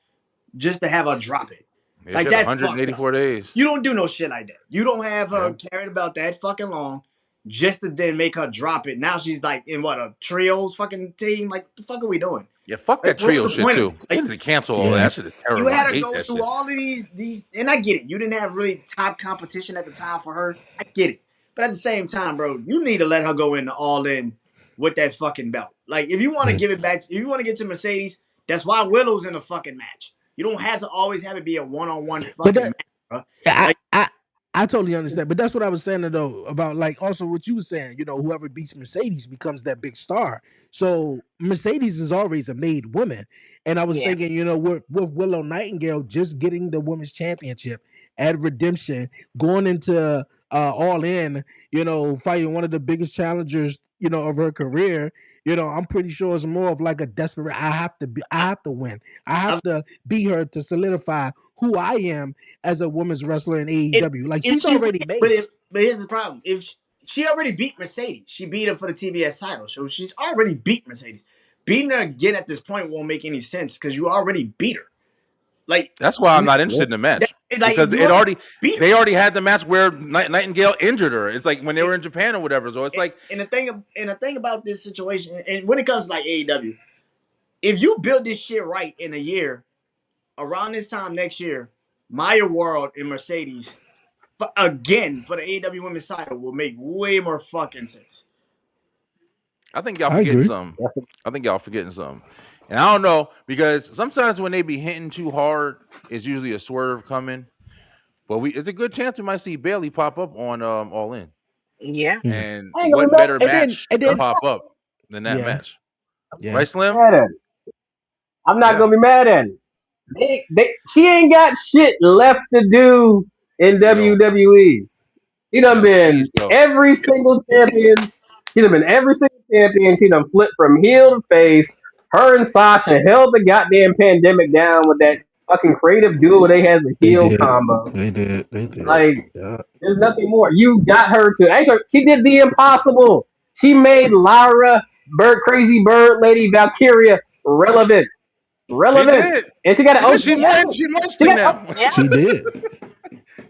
just to have her drop it. Yeah, like that's 184 days. You don't do no shit like that. You don't have her carry the belt that fucking long just to then make her drop it. Now she's like in a trios fucking team. Like the fuck are we doing? Yeah, fuck that trio shit too. They need to cancel all that shit. Is terrible. You had to go through all of these, and I get it. You didn't have really top competition at the time for her. I get it. But at the same time, bro, you need to let her go into All In with that fucking belt. Like, if you want to give it back, if you want to get to Mercedes, that's why Willow's in the fucking match. You don't have to always have it be a one-on-one fucking match, bro. I totally understand, but that's what I was saying though about like also what you were saying. Whoever beats Mercedes becomes that big star. So Mercedes is always a made woman, and I was thinking, with Willow Nightingale just getting the women's championship at Redemption, going into All In, fighting one of the biggest challengers, of her career. I'm pretty sure it's more of like a desperate. I have to win. I have to beat her to solidify who I am as a women's wrestler in AEW. She's already made. But here's the problem: if she already beat Mercedes, she beat her for the TBS title, so she's already beat Mercedes. Beating her again at this point won't make any sense because you already beat her. Like that's why I'm not interested in the match because they already had the match where Nightingale injured her. It's like when they were in Japan or whatever. So it's and the thing about this situation, and when it comes to like AEW, if you build this shit right in a year, around this time next year, Maya World and Mercedes again for the AEW Women's title will make way more fucking sense. I think y'all I forgetting agree. something. I think y'all forgetting something. And I don't know because sometimes when they be hitting too hard, it's usually a swerve coming. But it's a good chance we might see Bailey pop up on All In. Yeah. And I ain't gonna be what mad. better And match to then pop up than that yeah, match? yeah, Right, Slim? Mad at it. I'm not Yeah. gonna be mad at it. She ain't got shit left to do in Yo. WWE. She done Yo. Please been go. every single champion. She done been every single champion. She done flipped from heel to face. Her and Sasha held the goddamn pandemic down with that fucking creative duo they had, the they heel did. combo. They did. They did. Like, Yeah. there's nothing more. You got her to. Actually, she did the impossible. She made Lyra, Crazy Bird Lady, Valkyria relevant. She Relevant. did. And she got an Because okay she gimmick. she munched She him got, now. Yeah. She did.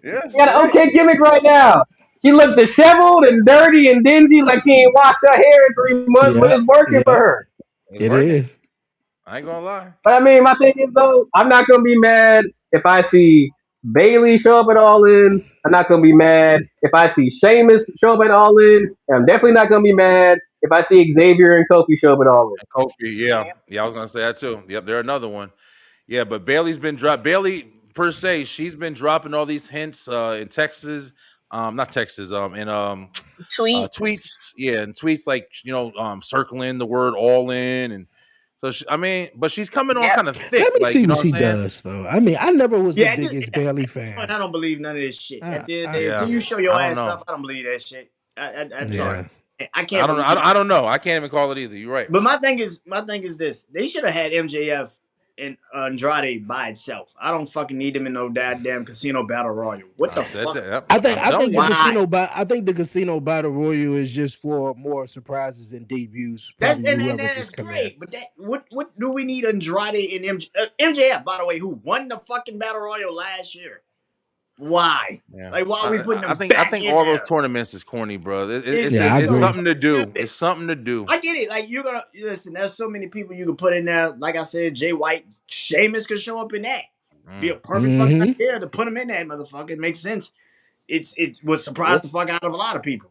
Yeah, she got you're an right. okay gimmick right now. She looked disheveled and dirty and dingy like she ain't washed her hair in 3 months, but Yeah. it's working for Yeah. her. It's It working. is. I ain't gonna lie. But I mean, my thing is though, I'm not gonna be mad if I see Bailey show up at All In. I'm not gonna be mad if I see Sheamus show up at All In. And I'm definitely not gonna be mad if I see Xavier and Kofi show up at All In. And Kofi, yeah. Yeah, I was gonna say that too. Yep, they're another one. Yeah, but Bailey's been Bailey per se, she's been dropping all these hints in Texas, not Texas, in Tweets. tweets, yeah, and tweets like circling the word all in, and so I mean, but she's coming on Yep. kind of thick, Let me like see you know what what she I'm saying? does, though. I mean, I never was the Yeah, biggest Bailey at this point, fan. I don't believe none of this shit. At the end of the day, until Yeah, you show your I don't ass know. up, I don't believe that shit. I'm sorry. Yeah. I I can't don't know. believe it. I don't know. I can't even call it either. You're right. But my thing is this: they should have had MJF and Andrade by itself. I don't fucking need them in no goddamn casino battle royal. What I the said fuck? that. Yep. I think I'm I telling think the you. Why? casino battle royal is just for more surprises and debuts. That's Probably and whoever that's just come in. great. But what do we need Andrade and MJF? By the way, who won the fucking battle royal last year? Why? Yeah, Like, why are we putting I them think back in all those there? tournaments is corny, bro. It's Yeah, I it's It's so agree. something to fucking do. stupid. It's something to do. I get it. Like you're gonna listen. There's so many people you can put in there. Like I said, Jay White, Sheamus could show up in that. Be a Mm. perfect fucking Mm-hmm. idea to put him in that motherfucker. It makes sense. It would Yeah. surprise the fuck out of a lot of people.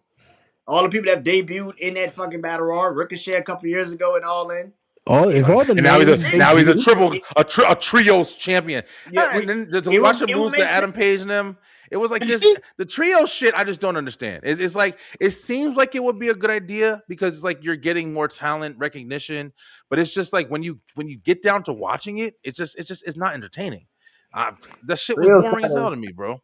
All the people that have debuted in that fucking battle royal, Ricochet a couple years ago and all in. All if all the And now names he's a debut, triple a trios champion. Yeah, And then to it watch would him it would lose to make sense. Adam Page and them, it was like this. The trio shit, I just don't understand. It's like it seems like it would be a good idea because it's like you're getting more talent recognition, but it's just like when you get down to watching it, it's not entertaining. That shit was Real boring as hell titles. to me, bro.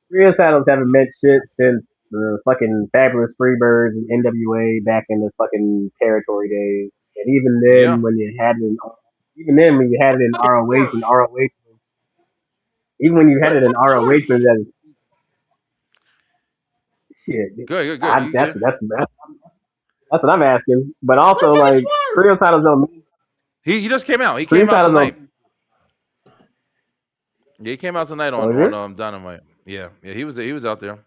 Real titles haven't meant shit since the fucking Fabulous Freebirds and NWA back in the fucking territory days. And even Yeah, then, when you had it in, even then when you had it in Fucking ROH and worse. ROH, even when you What had the it in fuck is ROH, worse? when that is good, good, good. You that's, good? that's what I'm asking. But What the also, fuck is like, worse? trio titles don't mean He just came out. He trio came out titles tonight. don't. Yeah, he came out tonight Oh, on is it? Dynamite. Yeah, he was out there.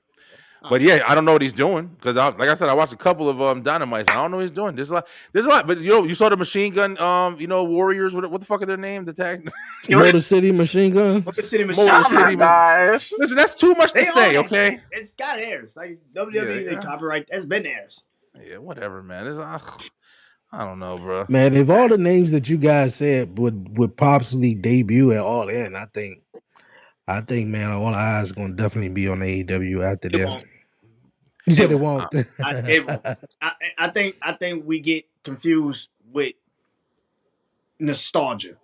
Oh, But yeah, I don't know what he's doing because like I said, I watched a couple of Dynamites. And I don't know what he's doing. There's a lot. But you saw the Machine Gun Warriors. What the fuck are their names? The tag Motor City Machine Motor Guns. City Motor Machine. Oh my City. gosh. Listen, that's too much to They own say. that shit. Okay. It's got theirs. Like Yeah, WWE, they yeah, copyright. That's been theirs. yeah. Whatever, man. I don't know, bro. Man, if all the names that you guys said would possibly debut at All In, I think, man, all eyes gonna definitely be on AEW after It that. won't. You It said it won't. won't. It won't. I think we get confused with nostalgia.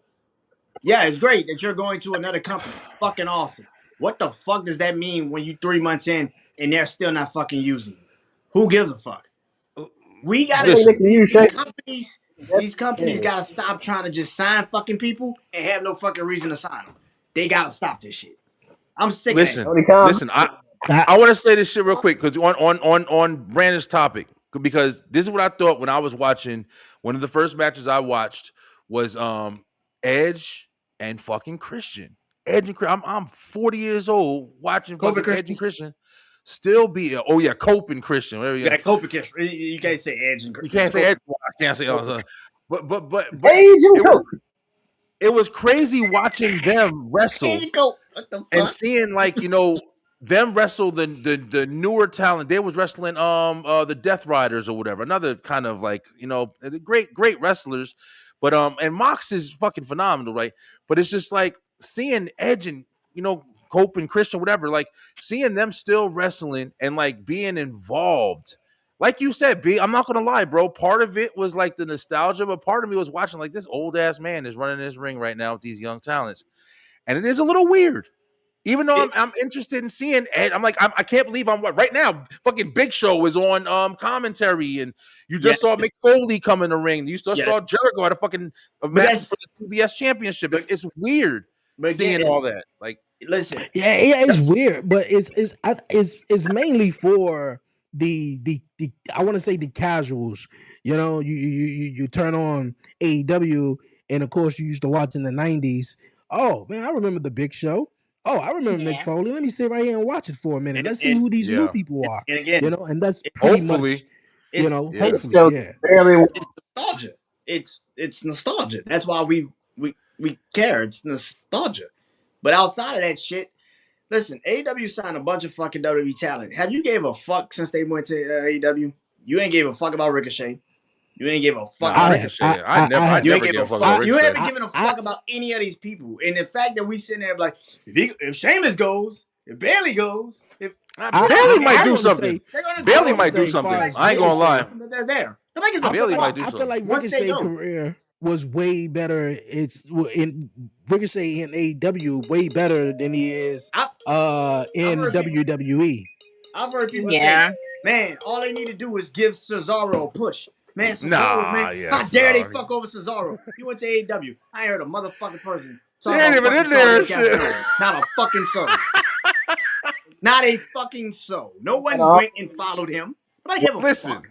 Yeah, it's great that you're going to another company. Fucking awesome. What the fuck does that mean when you 3 months in and they're still not fucking using you? Who gives a fuck? We I gotta think they Listen, can use these Shane. companies. That's These companies yeah. gotta stop trying to just sign fucking people and have no fucking reason to sign them. They gotta stop this shit. I'm sick of that shit. listen, Tony Khan. listen. I I, I want to say this shit real quick because on Brandon's topic because this is what I thought when I was watching one of the first matches I watched was Edge and fucking Christian. Edge and I'm 40 years old watching Kobe fucking Edge Christian. and Christian still be Cope and Christian whatever Yeah, Kobe Christian. You can't say Edge and you it's can't say Kobe. Edge I can't say but Agent it was Coke. it was crazy watching them Edge wrestle and Kobe. What the and fuck? seeing like them wrestle the newer talent. They was wrestling the Death Riders or whatever. Another kind of like, great wrestlers. But and Mox is fucking phenomenal, right? But it's just like seeing Edge and Cope and Christian, whatever, like seeing them still wrestling and like being involved. Like you said, B, I'm not gonna lie, bro. Part of it was like the nostalgia, but part of me was watching like this old ass man is running this ring right now with these young talents. And it is a little weird. Even though I'm interested in seeing Ed, I'm like, I can't believe I'm right now. Fucking Big Show is on commentary, and you just saw Mick Foley come in the ring. You just saw Jericho at a fucking match for the TBS Championship. It's weird seeing all that. Like, listen, it's weird, but it's mainly for the I want to say the casuals. You turn on AEW, and of course you used to watch in the '90s. Oh man, I remember the Big Show. Oh, I remember Mick Foley. Let me sit right here and watch it for a minute. Let's see who these new people are. And again, and that's pretty much, hopefully, it's nostalgia. It's nostalgia. That's why we care. It's nostalgia. But outside of that shit, listen, AEW signed a bunch of fucking WWE talent. Have you gave a fuck since they went to AEW? You ain't gave a fuck about Ricochet. You ain't give a fuck about Ricochet. I never gave a fuck about Ricochet. You haven't given a fuck about any of these people. And the fact that we sitting there like, if Sheamus goes, if Bailey goes, if Bailey might do something. Bailey might do something. I ain't gonna lie. They're there. Bailey might do I something. feel like Ricochet's career was way better. It's in Ricochet in AEW way better than he is in WWE. I've heard people say, man, all they need to do is give Cesaro a push. Man, Cesaro, how dare they fuck over Cesaro? He went to AEW. I ain't heard a motherfucking person talk about fucking Cesaro. Not a fucking soul. Not a fucking soul. No one went and followed him. Listen.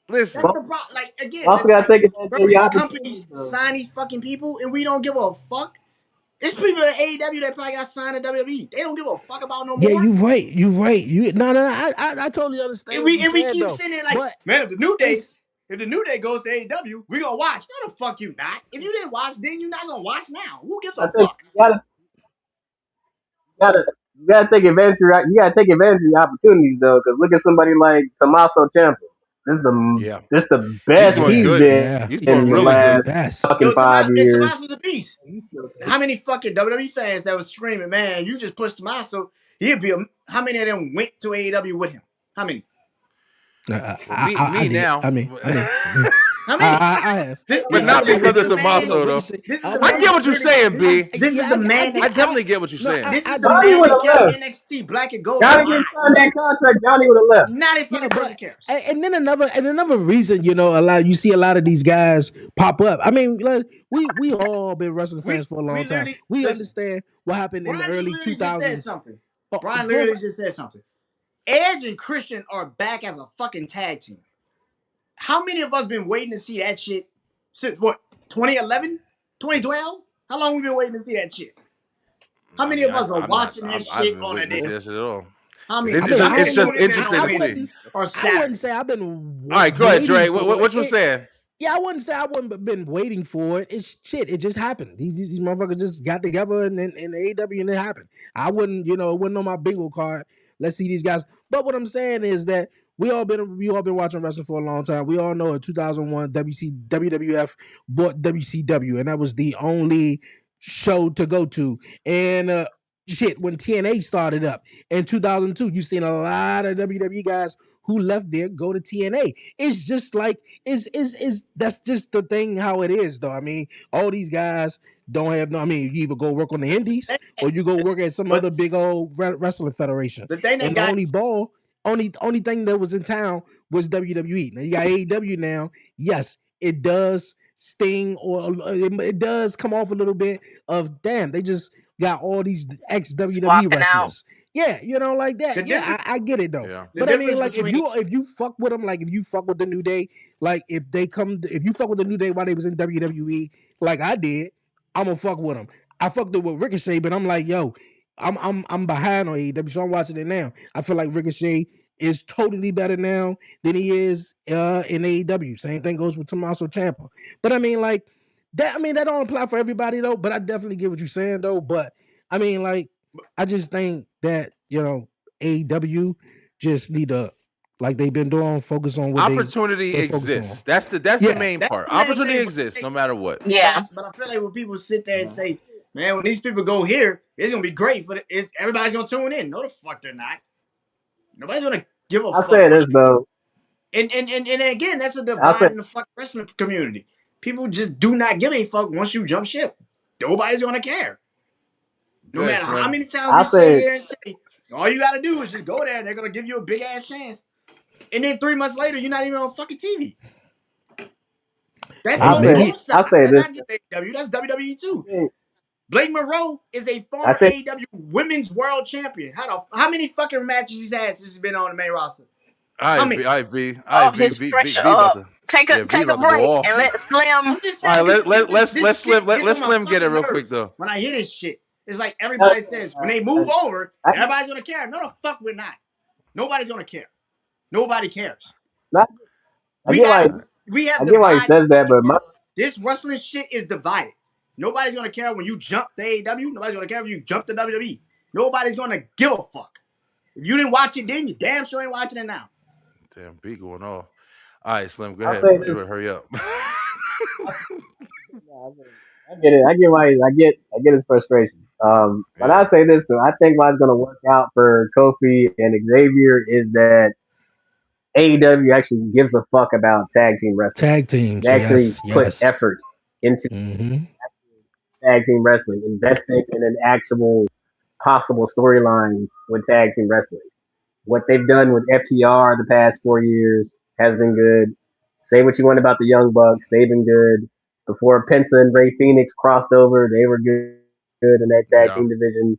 That's the problem. Like, again, also gotta take it. These companies sign these fucking people and we don't give a fuck. It's people at AEW that probably got signed to WWE. They don't give a fuck about no more. Yeah, you're right. I totally understand. And we keep sitting there like, man, if the New Day goes to AEW, we gonna watch. No, the fuck you not. If you didn't watch, then you're not gonna watch now. Who gives a fuck? You gotta take advantage. You gotta take advantage of the opportunities though, because look at somebody like Tommaso Ciampa. This is the best he's been in the last fucking 5 years. Tommaso's a beast. How many fucking WWE fans that was screaming, man, you just pushed Tommaso? He'd be how many of them went to AEW with him? How many? I mean, I have. But not because it's Tommaso though. I get what you're saying, B. This is the man. I definitely get what you're saying. This is the man that kept NXT black and gold. Johnny didn't sign that contract. Johnny would have left. Not a fucking person cares. And then another reason, you see a lot of these guys pop up. I mean, like, we all been wrestling fans for a long time. We understand what happened in the early 2000s. Brian literally just said something. Edge and Christian are back as a fucking tag team. How many of us been waiting to see that shit since what? 2011? 2012? How long we been waiting to see that shit? How many of us are watching that shit on a day? How many? It's just interesting to see. I wouldn't say I've been. All right, go ahead, Dre. What you saying? Yeah, I wouldn't say I wouldn't been waiting for it. It's shit. It just happened. These motherfuckers just got together in AEW and it happened. I wouldn't, it wasn't on my bingo card. Let's see these guys. But what I'm saying is that we all been watching wrestling for a long time. We all know in 2001 WWF bought WCW, and that was the only show to go to. And when TNA started up in 2002, you've seen a lot of WWE guys who left there go to TNA. It's just like that's just the thing how it is though. I mean, all these guys don't have you either go work on the indies or you go work at some other big old wrestling federation. The only thing that was in town was WWE. Now you got AEW now. Yes, it does sting or it does come off a little bit of damn. They just got all these ex-WWE wrestlers. Yeah, like that. I get it though. Yeah. But I mean, like if you fuck with them, like if you fuck with the New Day, like if you fuck with the New Day while they was in WWE, like I did, I'm gonna fuck with them. I fucked it with Ricochet, but I'm like, yo, I'm behind on AEW, so I'm watching it now. I feel like Ricochet is totally better now than he is in AEW. Same thing goes with Tommaso Ciampa. But I mean, like that. I mean, that don't apply for everybody though. But I definitely get what you're saying though. But I mean, like, I just think that AEW just need to, like they've been doing, focus on what opportunity they exists. Focus on. That's the main part. The main opportunity thing, exists no matter what. Yeah. But I feel like when people sit there and say, "Man, when these people go here, it's gonna be great for everybody's gonna tune in." No, the fuck they're not. Nobody's gonna give a fuck. I'll say this though. And again, that's a divide in the fucking wrestling community. People just do not give a fuck once you jump ship. Nobody's gonna care. No matter how many times we sit here and say, all you gotta do is just go there and they're gonna give you a big ass chance. And then 3 months later, you're not even on fucking TV. That's on both sides. I'll say That's this. not just AEW, that's WWE too. Blake Monroe is a former AEW Women's World Champion. How many fucking matches he's had since he's been on the main roster? His pressure up. Take a break and let Slim. Let's Slim get it real quick though. When I hear this shit, it's like everybody says when they move over, everybody's gonna care. No, the fuck we're not. Nobody's gonna care. Nobody cares. I get why he says that, but this wrestling shit is divided. Nobody's gonna care when you jump to AEW. Nobody's gonna care when you jump to WWE. Nobody's gonna give a fuck. If you didn't watch it then, you damn sure ain't watching it now. Damn, B going off. All right, Slim, go ahead. You better hurry up. I get it. I get why I get his frustration. But I'll say this though. I think why it's gonna work out for Kofi and Xavier is that AEW actually gives a fuck about tag team wrestling. Tag teams. They actually put effort into tag team wrestling, investing in an actual possible storylines with tag team wrestling. What they've done with FTR the past 4 years has been good. Say what you want about the Young Bucks, they've been good. Before Penta and Ray Phoenix crossed over, they were good in that tag team division.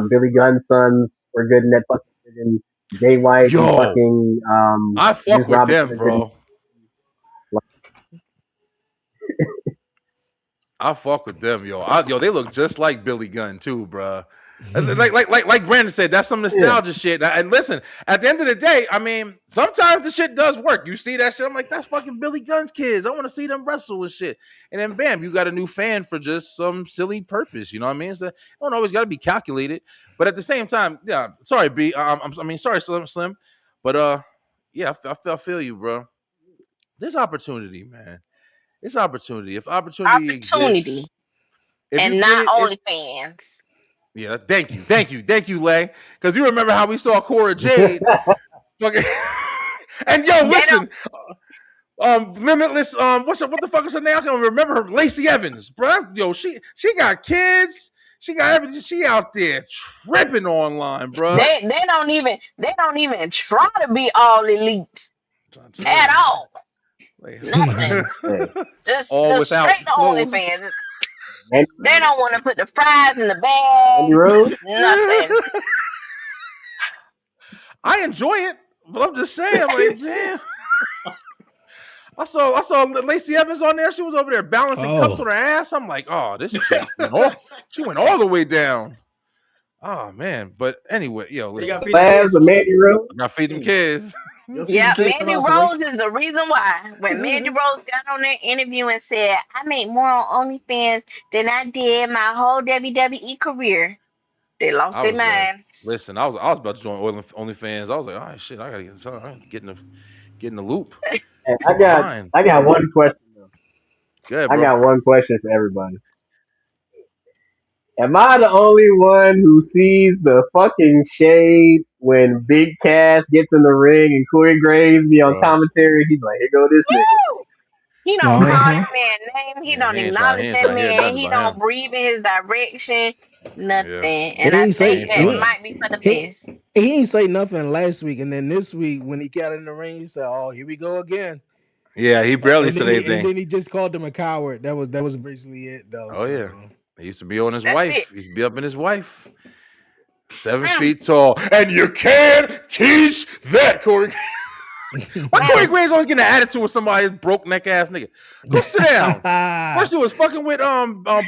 Billy Gunn's sons were good in that fucking division. Jay White and fucking I fuck with them, bro. I fuck with them, yo. They look just like Billy Gunn too, bro. Like Brandon said, that's some nostalgia shit. And listen, at the end of the day, I mean, sometimes the shit does work. You see that shit, I'm like, that's fucking Billy Gunn's kids. I want to see them wrestle and shit. And then bam, you got a new fan for just some silly purpose. You know what I mean? So it don't always got to be calculated. But at the same time, yeah. Sorry, B. Sorry, Slim. But yeah, I feel you, bro. There's opportunity, man. It's opportunity. If opportunity exists, and not OnlyFans. Yeah, thank you, Lay. Because you remember how we saw Cora Jade. And yo, listen, Limitless. What the fuck is her name? I can't remember her. Lacey Evans, bro. Yo, she got kids. She got everything. She out there tripping online, bro. They don't even try to be all elite at all. Nothing. just straight to OnlyFans. They don't want to put the fries in the bag. Nothing. I enjoy it, but I'm just saying, like, damn. I saw Lacey Evans on there. She was over there balancing cups on her ass. I'm like, oh, this shit she went all the way down. Oh man, but anyway, yo, listen. Got feed them kids. Yeah, Mandy Rose is the reason why. When Mandy Rose got on that interview and said, I make more on OnlyFans than I did my whole WWE career, they lost their minds. Listen, I was about to join OnlyFans. I was like, oh shit, I gotta get in the loop. I got one question though. Good, bro. I got one question for everybody. Am I the only one who sees the fucking shade when Big Cass gets in the ring and Corey Graves be on commentary? He's like, here go this nigga. He don't call that man name. He don't acknowledge that man. He don't breathe in his direction. Nothing. And I think that might be for the best. He ain't say nothing last week, and then this week when he got in the ring, he said, "Oh, here we go again." Yeah, he barely said anything. And then he just called him a coward. That was basically it, though. Oh yeah. He used to be on his wife. He used to be up in his wife. 7 feet tall. And you can't teach that, Corey. Why Corey Graves always getting an attitude with somebody broke neck ass nigga? Go sit down. First he was fucking with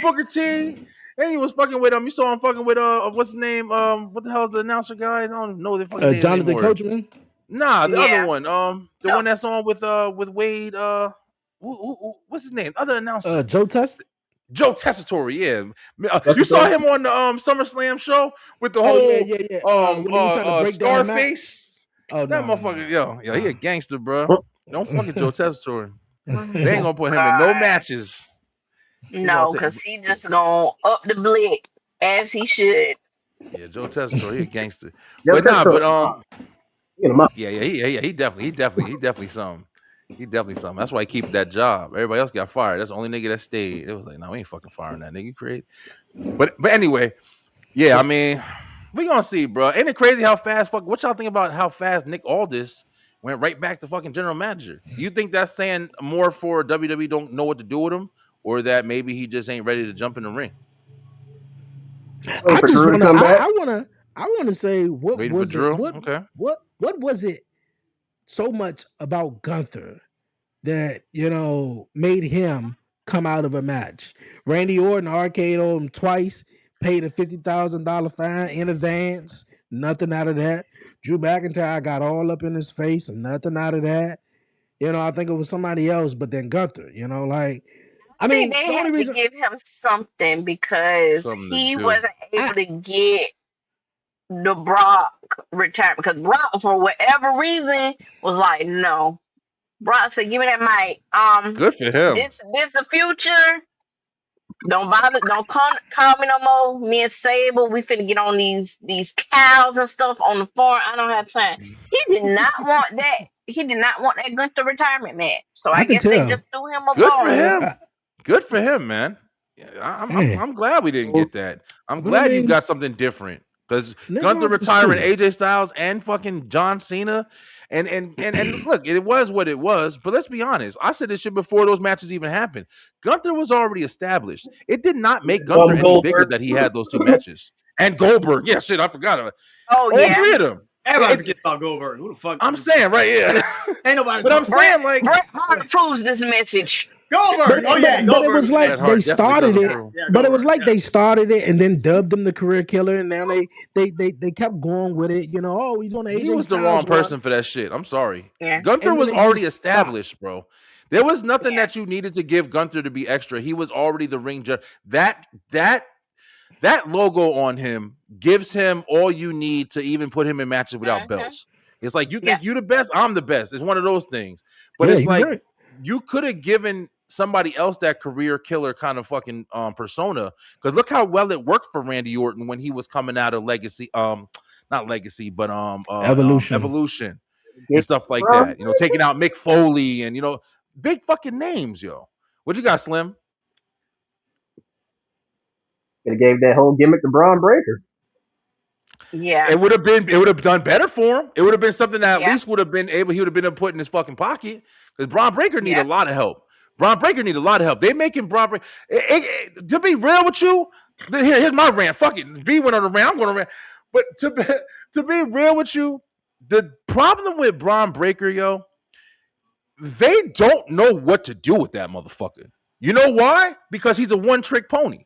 Booker T. Then he was fucking with you saw him fucking with what's his name? What the hell is the announcer guy? I don't know the fucking name Jonathan anymore. Coachman? Nah, the other one. The one that's on with Wade. What's his name? Other announcer. Joe Test. Joe Tessitore, yeah. You saw him on the SummerSlam show with the whole yeah. When he was trying to break down the Scarface. Oh, that no, motherfucker, no. he a gangster, bro. Don't fucking Joe Tessitore. They ain't gonna put him in no God. matches. No, because he just gonna up the blick as he should. Yeah, Joe Tessitore, he a gangster. Joe But nah, but Tessitore, get him up. he definitely something. He definitely something. That's why he keep that job. Everybody else got fired. That's the only nigga that stayed. It was like, no, we ain't fucking firing that nigga. Crazy. But anyway, yeah, I mean, we gonna see, bro. Ain't it crazy how fast? What y'all think about how fast Nick Aldis went right back to fucking general manager? Do you think that's saying more for WWE don't know what to do with him, or that maybe he just ain't ready to jump in the ring? I just wanna. I wanna say what Waiting was for it? Drew? What Okay. what was it so much about Gunther that made him come out of a match? Randy Orton RKO'd him twice, paid a $50,000 fine in advance. Nothing out of that. Drew McIntyre got all up in his face and nothing out of that. I think it was somebody else, but then Gunther. I think mean, they the only had to reason give him something because Something to he do. wasn't able to get the Brock retirement. Because Brock, for whatever reason, was like, no. Brock said, "Give me that mic. Good for him. This the future. Don't bother. Don't call me no more. Me and Sable, we finna get on these cows and stuff on the farm. I don't have time." He did not want that. He did not want that Gunther retirement match. So I I can guess they tell. just threw him a Good for bone. him. Good for him, man. Yeah, I'm glad we didn't get that. I'm But I glad you mean, got something different because Nick Gunther Aldis retiring cool. AJ Styles and fucking John Cena, and look, it was what it was. But let's be honest. I said this shit before those matches even happened. Gunther was already established. It did not make Gunther any bigger that he had those two matches. And Goldberg, yeah, shit, I forgot about Oh all yeah. three of them. Everybody forget about Goldberg. Who the fuck? I'm saying, right, yeah. Ain't nobody. But I'm saying, like, Bret Hart approves this message. Goldberg. But Goldberg it was like Bret Hart they definitely started does it. approve. Yeah, But it was like yeah. they started it and then dubbed him the career killer, and now they kept going with it. Oh, he's on the AJ He was the Styles wrong run. person for that shit. I'm sorry. Yeah. Gunther And was then they already just established, bro. There was nothing Yeah. that you needed to give Gunther to be extra. He was already the ring judge. That logo on him gives him all you need to even put him in matches without belts. It's like you think you the best, I'm the best. It's one of those things. But Yeah, it's you're like right. you could have given somebody else that career killer kind of fucking persona. Because look how well it worked for Randy Orton when he was coming out of Legacy, not Legacy, but Evolution and stuff like that. Taking out Mick Foley and big fucking names, yo. What you got, Slim? Could have gave that whole gimmick to Braun Breaker. Yeah. It would have done better for him. It would have been something that at Yeah. least he would have been able to put in his fucking pocket. Because Braun Breaker need Yeah. a lot of help. They making Braun Breaker. To be real with you, here's my rant. Fuck it. B went on the rant. I'm going to rant. But to be real with you, the problem with Braun Breaker, yo, they don't know what to do with that motherfucker. You know why? Because he's a one-trick pony.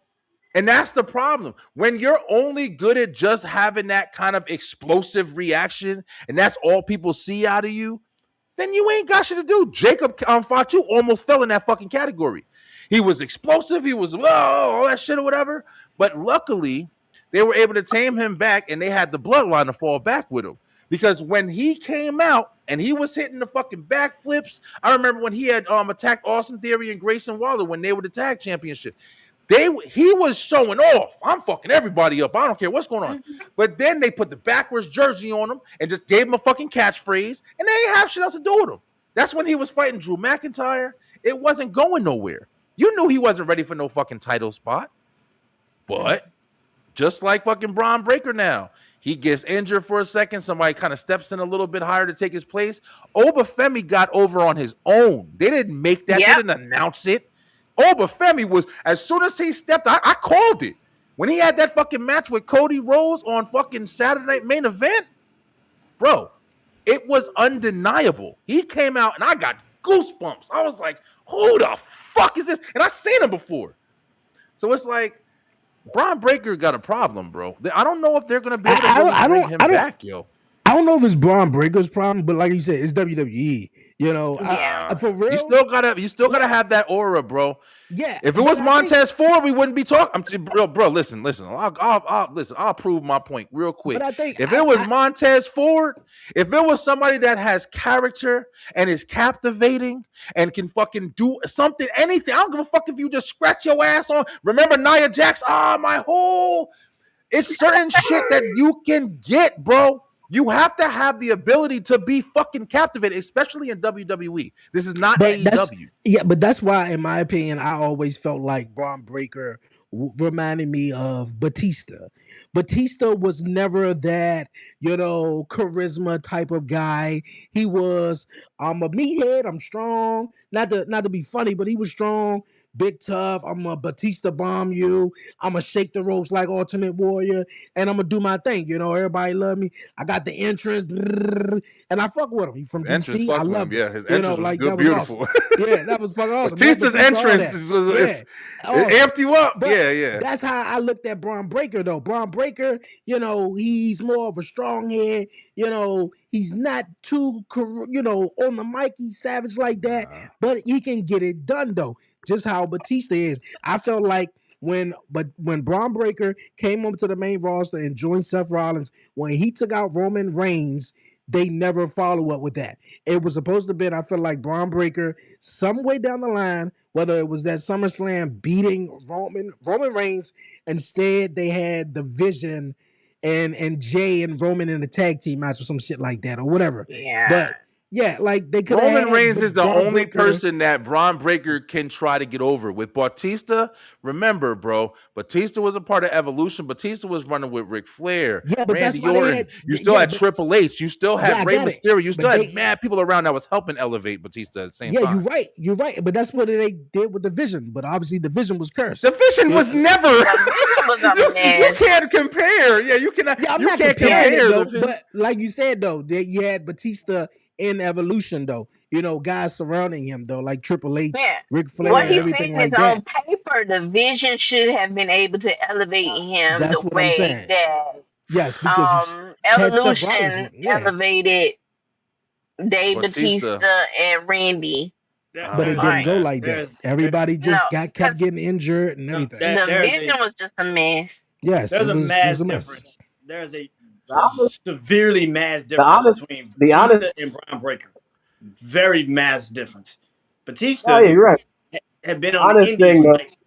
And that's the problem. When you're only good at just having that kind of explosive reaction, and that's all people see out of you, then you ain't got shit to do. Jacob Fatu almost fell in that fucking category. He was explosive. He was all that shit or whatever. But luckily, they were able to tame him back, and they had the bloodline to fall back with him. Because when he came out and he was hitting the fucking backflips, I remember when he had attacked Austin Theory and Grayson Waller when they were the tag championship. He was showing off. I'm fucking everybody up. I don't care what's going on. But then they put the backwards jersey on him and just gave him a fucking catchphrase, and they ain't have shit else to do with him. That's when he was fighting Drew McIntyre. It wasn't going nowhere. You knew he wasn't ready for no fucking title spot. But just like fucking Braun Breaker now, he gets injured for a second. Somebody kind of steps in a little bit higher to take his place. Obafemi got over on his own. They didn't make that. They didn't announce it. Obafemi was, as soon as he stepped, I called it. When he had that fucking match with Cody Rhodes on fucking Saturday Night Main Event, bro, it was undeniable. He came out and I got goosebumps. I was like, who the fuck is this? And I've seen him before. So it's like, Braun Breaker got a problem, bro. I don't know if they're going to be able to bring him back, yo. I don't know if it's Braun Breaker's problem, but like you said, it's WWE. Yeah. For real, you still gotta have that aura, bro. yeah. If it was Montez Ford, we wouldn't be talking. Bro, listen. I'll prove my point real quick. But I think If it was Montez Ford, if it was somebody that has character and is captivating and can fucking do something, anything, I don't give a fuck if you just scratch your ass on. Remember Nia Jax? It's certain shit that you can get, bro. You have to have the ability to be fucking captivated, especially in WWE. This is not AEW. But that's why, in my opinion, I always felt like Braun Breaker reminded me of Batista. Batista was never that, charisma type of guy. He was, I'm a meathead, I'm strong. Not to be funny, but he was strong, big tough. I'm a Batista bomb you. I'm gonna shake the ropes like Ultimate Warrior, and I'm gonna do my thing. Everybody love me. I got the entrance, and I fuck with him. He from DC. I love him. Yeah, his entrance was good, that beautiful. Was awesome. Yeah, that was fucking awesome. Batista's entrance it amped you up. But yeah. That's how I looked at Braun Breaker, though. Braun Breaker, he's more of a strong head. He's not too, on the mic, he's savage like that, but he can get it done, though. Just how Batista is. I felt like when Braun Breaker came over to the main roster and joined Seth Rollins, when he took out Roman Reigns, they never follow up with that. It was supposed to be, I feel like, Braun Breaker some way down the line, whether it was that SummerSlam beating Roman Reigns. Instead, they had the Vision and Jay and Roman in a tag team match or some shit like that or whatever. Yeah. But yeah, like they could. Roman Reigns is the only person that Braun Breaker can try to get over. With Batista, remember, bro, Batista was a part of Evolution. Batista was running with Ric Flair, Randy Orton. You still had Triple H. You still had Rey Mysterio. You still had mad people around that was helping elevate Batista at the same time. You're right. But that's what they did with the Vision. But obviously, the Vision was cursed. The Vision was never. The Vision was a mess. You can't compare. Yeah, you cannot. Yeah, you can't compare. Though, but like you said, though, that you had Batista in Evolution, though, guys surrounding him, though, like Triple H, Ric Flair, what and he's everything saying like is that. on paper, the Vision should have been able to elevate him That's the what way I'm saying. that yes, because Evolution elevated Dave Batista and Randy. But it didn't go like that. Everybody just kept getting injured and everything. The Vision was just a mess. Yes, there's a mass difference. There's a severely mass difference between Batista and Braun Breaker. Very mass difference. Batista had been on the Indies for like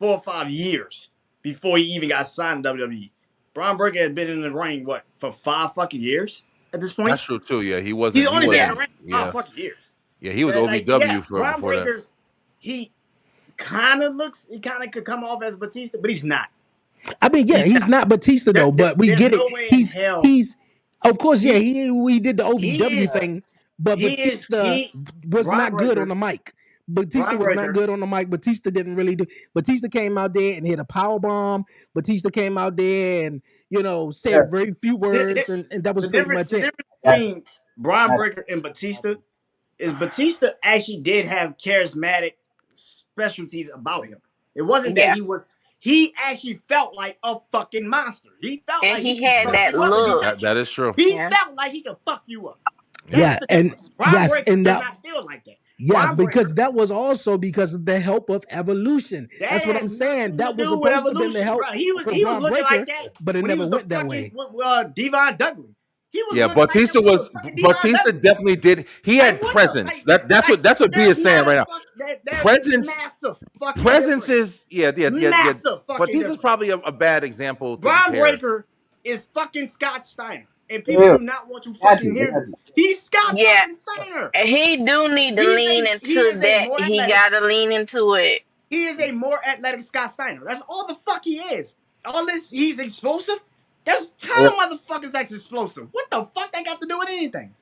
4 or 5 years before he even got signed to WWE. Braun Breaker had been in the ring, for 5 fucking years at this point? That's true, too, yeah. He's only been in the ring for 5 fucking years. Yeah, he was OVW for Braun Breaker, that. He kind of could come off as Batista, but he's not. I mean, he's not Batista, though, but we get it. He's of course, we did the OVW thing, but Batista was not good on the mic. Batista was not good on the mic. Batista didn't really do. Batista came out there and hit a power bomb. Batista came out there and said very few words, and that was pretty much it. The difference between Braun Breaker and Batista is Batista actually did have charismatic specialties about him. It wasn't that he actually felt like a fucking monster. He felt like he had that look. That is true. He felt like he could fuck you up. And Braun Breaker does not feel like that. Yeah, because that was also because of the help of Evolution. That's what I'm saying. That was supposed to be the help. He was looking like that, but it never went that way. Devon Dudley. Batista definitely did. He had presence. That's what B is saying right now. Presence is Batista's probably a bad example. Braun Breaker is fucking Scott Steiner. And people do not want to fucking hear this. He's Scott fucking Steiner. And he do need to lean into that. He gotta lean into it. He is a more athletic Scott Steiner. That's all the fuck he is. All this, he's explosive. There's a ton of motherfuckers that's explosive. What the fuck that got to do with anything?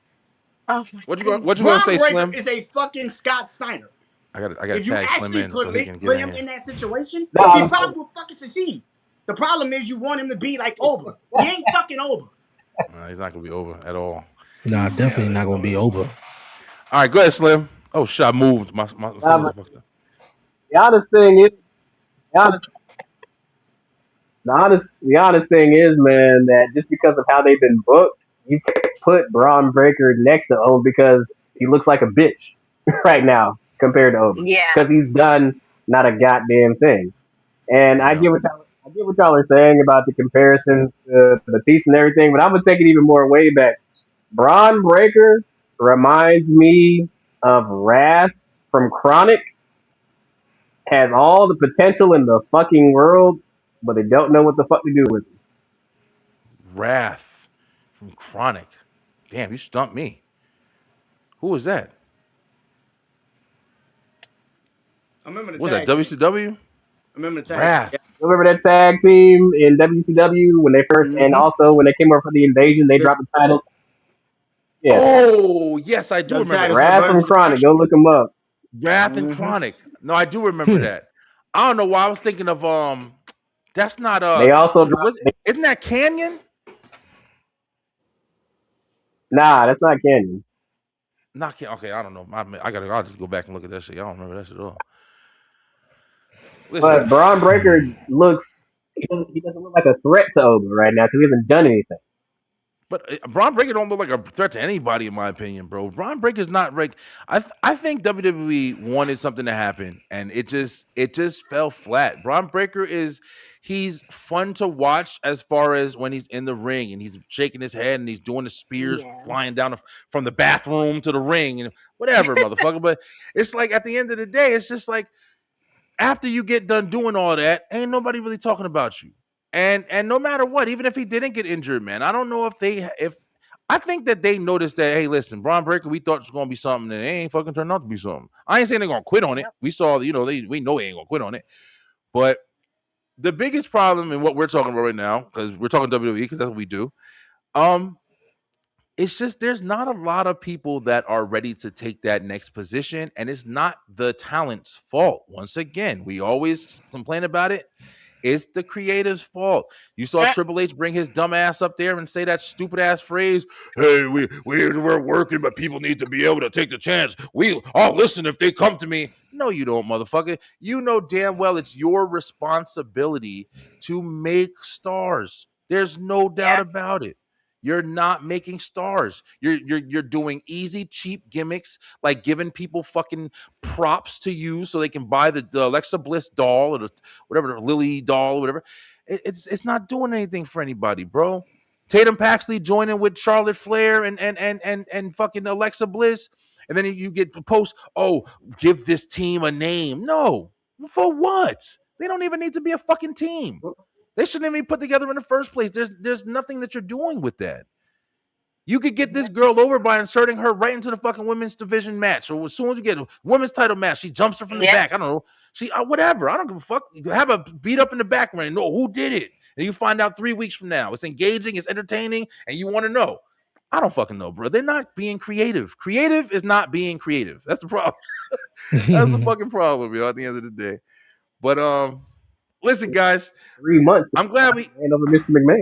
Oh what you gonna say, Slim? Is a fucking Scott Steiner. I got if you tag actually Slim in so he can put him in that situation, he probably will fucking succeed. The problem is you want him to be like Oba. He ain't fucking Oba. No, he's not gonna be over at all. Nah, definitely not gonna be over. All right, go ahead, Slim. Oh shit, I moved. My the honest thing is, the honest thing is, man, that just because of how they've been booked, you put Braun Breaker next to Owen because he looks like a bitch right now compared to Owen Yeah. because he's done not a goddamn thing. And I get what y'all are saying about the comparison to Batista and everything, but I'm gonna take it even more way back. Braun Breaker reminds me of Wrath from Chronic. Has all the potential in the fucking world, but they don't know what the fuck to do with it. Wrath from Chronic. Damn, you stumped me. Who was that? I remember the What was that tag team. WCW? I remember the tag Wrath. team. Remember that tag team in WCW when they first, and also when they came over for the invasion, they The, dropped the titles. Yeah, Oh, yes, I do the remember titles to that. Wrath from Brothers Chronic. Destruction. Go look them up. Wrath and Chronic. No, I do remember that. I don't know why I was thinking of that's not They also dropped. isn't that Canyon? Nah, that's not Canyon. Not Canyon. Okay, I don't know. I'll just go back and look at that shit. I don't remember that shit at all. Listen, But Braun Breaker looks. He doesn't look like a threat to Oba right now because he hasn't done anything. but Braun Breaker don't look like a threat to anybody, in my opinion, bro. Braun Breaker's not like I think WWE wanted something to happen, and it just fell flat. Braun Breaker he's fun to watch as far as when he's in the ring and he's shaking his head and he's doing the spears flying down from the bathroom to the ring and whatever, motherfucker. But it's like at the end of the day, it's just like after you get done doing all that, ain't nobody really talking about you. And no matter what, even if he didn't get injured, man, I don't know if I think that they noticed that, hey, listen, Braun Breaker, we thought it was gonna be something and it ain't fucking turned out to be something. I ain't saying they're gonna quit on it. We saw, we know they ain't gonna quit on it. But the biggest problem in what we're talking about right now, because we're talking WWE, because that's what we do, it's just there's not a lot of people that are ready to take that next position, and it's not the talent's fault. Once again, we always complain about it. It's the creative's fault. You saw Triple H bring his dumb ass up there and say that stupid ass phrase, hey, we're working, but people need to be able to take the chance. I'll listen if they come to me. No, you don't, motherfucker. You know damn well it's your responsibility to make stars. There's no doubt about it. You're not making stars. You're doing easy, cheap gimmicks, like giving people fucking props to use so they can buy the Alexa Bliss doll or the whatever, the Lily doll or whatever. It's not doing anything for anybody, bro. Tatum Paxley joining with Charlotte Flair and fucking Alexa Bliss, and then you get the post, oh, give this team a name. No, for what? They don't even need to be a fucking team. They shouldn't even be put together in the first place. There's nothing that you're doing with that. You could get this girl over by inserting her right into the fucking women's division match. Or as soon as you get a women's title match, she jumps her from the back. I don't know. She whatever. I don't give a fuck. You have a beat up in the background. No, who did it? And you find out 3 weeks from now. It's engaging, it's entertaining, and you want to know. I don't fucking know, bro. They're not being creative. Creative is not being creative. That's the problem. That's the fucking problem, yo, at the end of the day. But listen, guys. 3 months. I'm glad we hand over Mr. McMahon.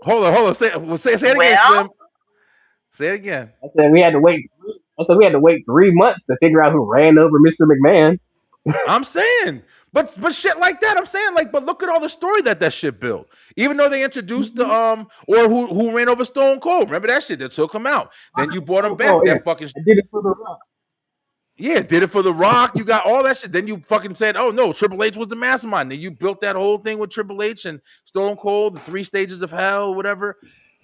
Hold on. Say it again, Slim. Say it again. I said we had to wait 3 months to figure out who ran over Mr. McMahon. I'm saying, but shit like that. I'm saying, like, but look at all the story that shit built. Even though they introduced the or who ran over Stone Cold. Remember that shit that took him out. Then you brought him back. That fucking I did it for the Rock. Yeah, did it for The Rock. You got all that shit. Then you fucking said, oh no, Triple H was the mastermind. Then you built that whole thing with Triple H and Stone Cold, the 3 stages of hell, whatever.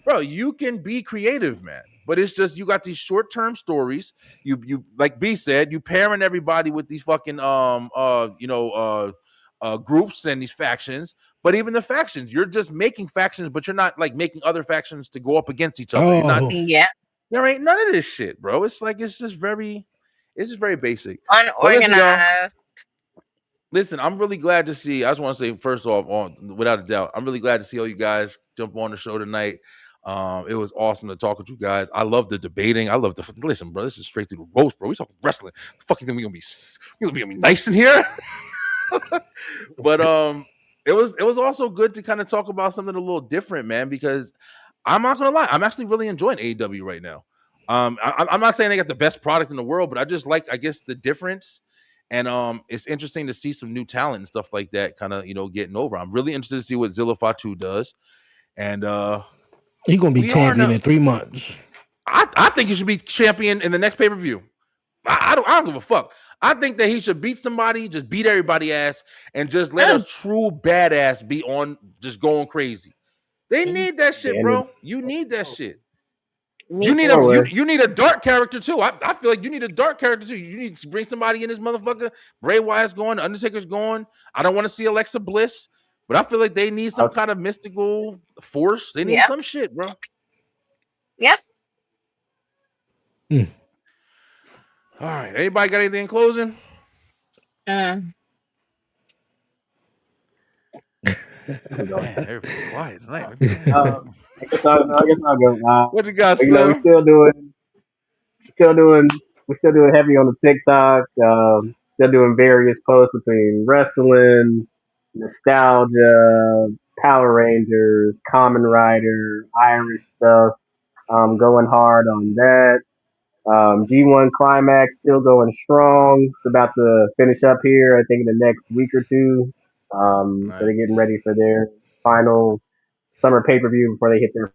Bro, you can be creative, man. But it's just you got these short-term stories. You like B said, you pairing everybody with these fucking groups and these factions. But even the factions, you're just making factions, but you're not like making other factions to go up against each other. You're not, there ain't none of this shit, bro. It's just very basic. Unorganized. Listen, I'm really glad to see. I just want to say, first off, without a doubt, I'm really glad to see all you guys jump on the show tonight. It was awesome to talk with you guys. I love the debating. I love the listen, bro. This is straight through the ropes, bro. We talking wrestling. The fuck you think we gonna be nice in here? But it was also good to kind of talk about something a little different, man. Because I'm not gonna lie, I'm actually really enjoying AEW right now. I'm not saying they got the best product in the world, but I just like, I guess, the difference. And it's interesting to see some new talent and stuff like that kind of, getting over. I'm really interested to see what Zilla Fatu does. And He's gonna be champion in 3 months. I think he should be champion in the next pay-per-view. I don't give a fuck. I think that he should beat somebody, just beat everybody ass, and just let a true badass be on, just going crazy. They need that shit, bro. You need that shit. You need a dark character too. I feel like you need a dark character too. You need to bring somebody in this motherfucker. Bray Wyatt's going, the Undertaker's going. I don't want to see Alexa Bliss, but I feel like they need some kind of mystical force. They need some shit, bro. Yep. All right. Anybody got anything in closing? Man, everybody quiet tonight. I guess I'll go. What you got, Slim? We're still doing heavy on the TikTok. Still doing various posts between wrestling, nostalgia, Power Rangers, Kamen Rider, Irish stuff. Going hard on that. G1 Climax still going strong. It's about to finish up here, I think, in the next week or two. So they're getting ready for their final summer pay-per-view before they hit their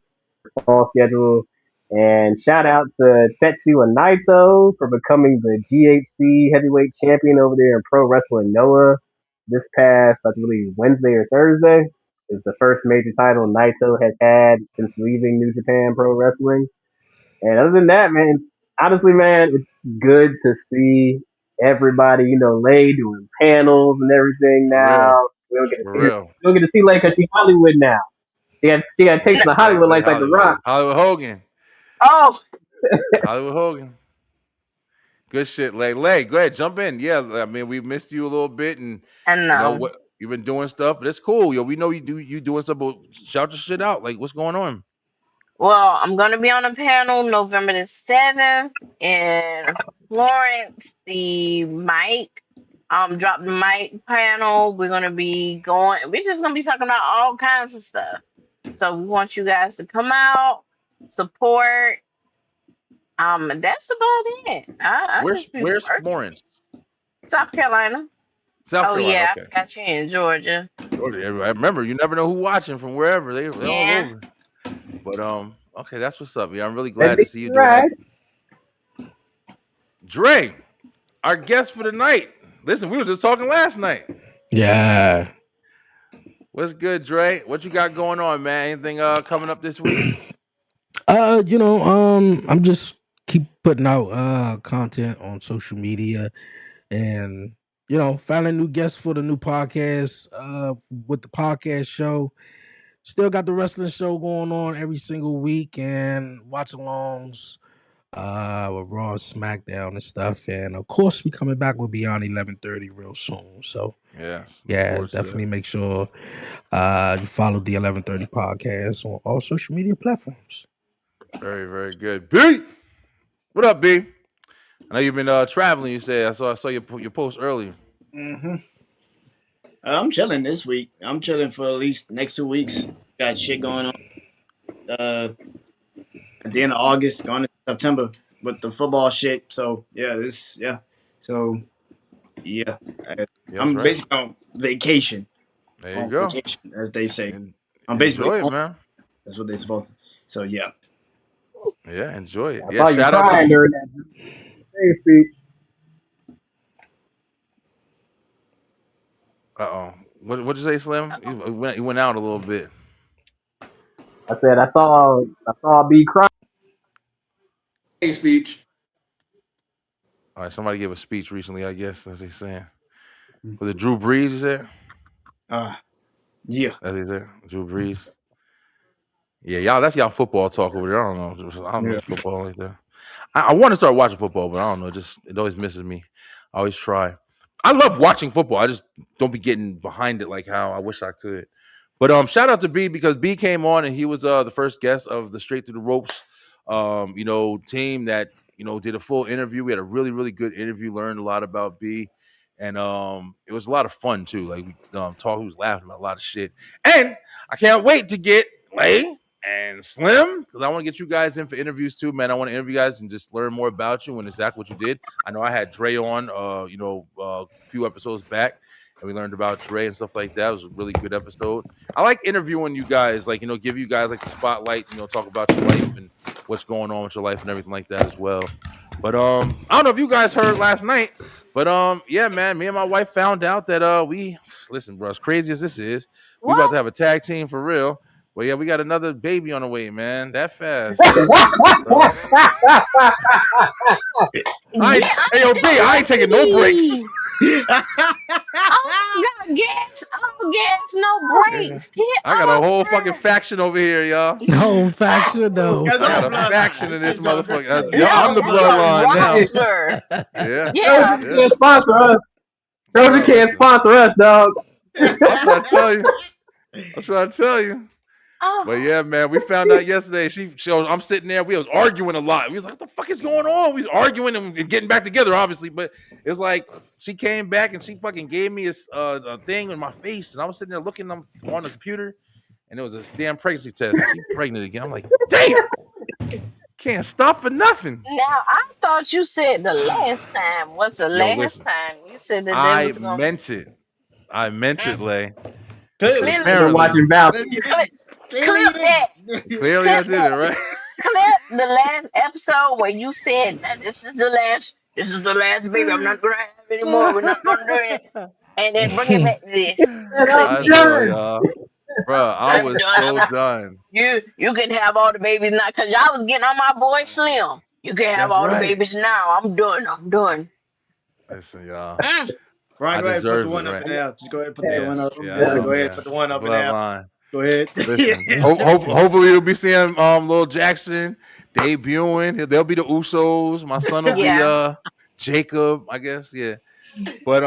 fall schedule. And shout out to Tetsu and Naito for becoming the GHC heavyweight champion over there in Pro Wrestling Noah this past, I believe, Wednesday or Thursday. It's the first major title Naito has had since leaving New Japan Pro Wrestling. And other than that, man, it's good to see everybody, Lay doing panels and everything now. We don't get to see Lay because she's Hollywood now. She got to take the Hollywood lights like The Rock. Hollywood Hogan. Oh. Hollywood Hogan. Good shit, Lay. Go ahead, jump in. Yeah, I mean, we missed you a little bit, and you know what you've been doing stuff, but it's cool. Yo, we know you doing stuff, but shout your shit out. Like, what's going on? Well, I'm gonna be on a panel November the 7th in Florence. The mic, drop the mic panel. We're just gonna be talking about all kinds of stuff. So we want you guys to come out, support. That's about it. Where's Florence? South Carolina. Okay. I got you in Georgia. I remember, you never know who's watching from wherever. They're all over. But okay, that's what's up. Yeah, I'm really glad to see you doing that. Dre, our guest for the night. Listen, we were just talking last night. Yeah. What's good, Dre? What you got going on, man? Anything coming up this week? I'm just keep putting out content on social media, and finding new guests for the new podcast with the podcast show. Still got the wrestling show going on every single week, and watch-alongs with Raw and SmackDown and stuff. And of course, we coming back with Beyond 11:30 real soon. So definitely make sure you follow the 11:30 podcast on all social media platforms. Very, very good. B, what up, B? I know you've been traveling. You said I saw your post earlier. Mm-hmm. I'm chilling this week. I'm chilling for at least next 2 weeks. Got shit going on. At the end of August, going into September with the football shit. So I'm basically on vacation. There you go. Vacation, as they say. I'm basically enjoy it, man. That's what they're supposed to. So yeah. Yeah, enjoy it. Yeah, shout out to during that speech. What'd you say, Slim? You went out a little bit. I said I saw B crying. Speech. All right, somebody gave a speech recently, I guess, as he's saying. Was it Drew Brees, you said? Yeah. As he said, Drew Brees. Yeah, y'all, that's y'all football talk over there. I don't know football like that. I want to start watching football, but I don't know. It always misses me. I always try. I love watching football. I just don't be getting behind it like how I wish I could. But shout out to B, because B came on and he was the first guest of the Straight Through the Ropes team that did a full interview. We had a really, really good interview, learned a lot about B, and it was a lot of fun too. Like we talked, we was laughing about a lot of shit. And I can't wait to get Lay and Slim, because I want to get you guys in for interviews too, man. I want to interview you guys and just learn more about you and exactly what you did. I know I had Dre on, a few episodes back, and we learned about Dre and stuff like that. It was a really good episode. I like interviewing you guys, like, give you guys like the spotlight, talk about your life and what's going on with your life and everything like that as well. But I don't know if you guys heard last night, but yeah, man, me and my wife found out that we listen, bro, as crazy as this is, we about to have a tag team for real. Well, yeah, we got another baby on the way, man. That fast. I ain't taking no breaks. Gas, no breaks. I got a whole fucking faction over here, y'all. Whole faction, though. I got a faction in this motherfucker. I'm the bloodline now. Yeah. Trojan can't sponsor us. Trojan can't sponsor us, dog. I'm trying to tell you. But yeah, man, we found out yesterday. I'm sitting there. We was arguing a lot. We was like, "What the fuck is going on?" We was arguing and getting back together, obviously. But it's like she came back and she fucking gave me a thing in my face, and I was sitting there looking on the computer, and it was a damn pregnancy test. She's pregnant again. I'm like, damn, can't stop for nothing. Now I thought you said the last time. What's the last time you said that? I meant it. I meant it, Lay. Clearly, they're watching Bounce. Clip that. Clearly, I did it right. Clip the last episode where you said that this is the last baby. I'm not gonna have anymore. We're not gonna do it. And then bring it back to this. Bro, I was so done. You can have all the babies now because y'all was getting on my boy Slim. You can have all the babies now. I'm done. Listen, y'all. Brian, go ahead and put the one up in there. Just go ahead and put the one up. Yeah, go ahead and put the one up in there. Go ahead. Listen, hopefully you'll be seeing Lil Jackson debuting. They'll be the Usos. My son will be Jacob, I guess. Yeah. But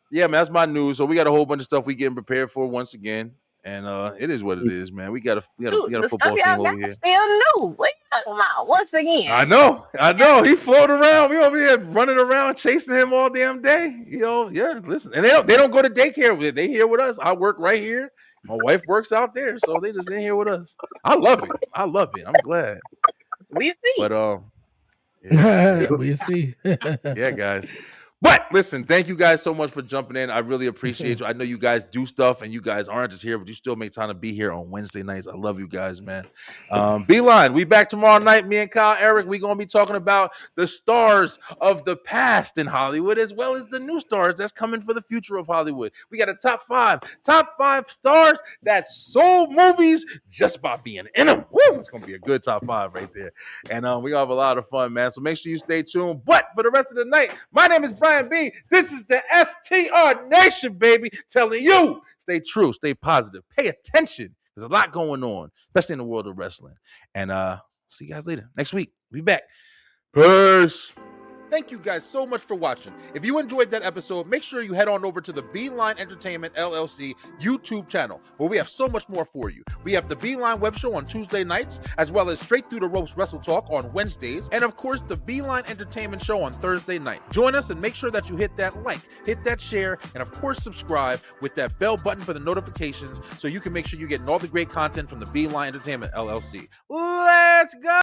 yeah, man, that's my news. So we got a whole bunch of stuff we getting prepared for once again. And it is what it is, man. We got a football team over here. Still new. What you talking about? Once again. I know. He floated around. We over here running around chasing him all damn day. Yeah. Listen, and they don't go to daycare. They here with us. I work right here. My wife works out there, so they just in here with us. I love it. I'm glad. We see. But we see. Yeah, guys. But listen, thank you guys so much for jumping in. I really appreciate you. I know you guys do stuff and you guys aren't just here, but you still make time to be here on Wednesday nights. I love you guys, man. Beeline, we back tomorrow night. Me and Kyle Eric, we're going to be talking about the stars of the past in Hollywood, as well as the new stars that's coming for the future of Hollywood. We got a top five stars that sold movies just by being in them. Woo! It's going to be a good top 5 right there. And we're going to have a lot of fun, man. So make sure you stay tuned. But for the rest of the night, my name is Brian B. This is the STR Nation, baby, telling you, stay true, stay positive, pay attention. There's a lot going on, especially in the world of wrestling. And see you guys later. Next week, we'll be back. Peace. Thank you guys so much for watching. If you enjoyed that episode, make sure you head on over to the Beeline Entertainment LLC YouTube channel, where we have so much more for you. We have the Beeline Web Show on Tuesday nights, as well as Straight Through the Ropes WrestleTalk on Wednesdays, and of course, the Beeline Entertainment Show on Thursday night. Join us and make sure that you hit that like, hit that share, and of course, subscribe with that bell button for the notifications so you can make sure you're getting all the great content from the Beeline Entertainment LLC. Let's go!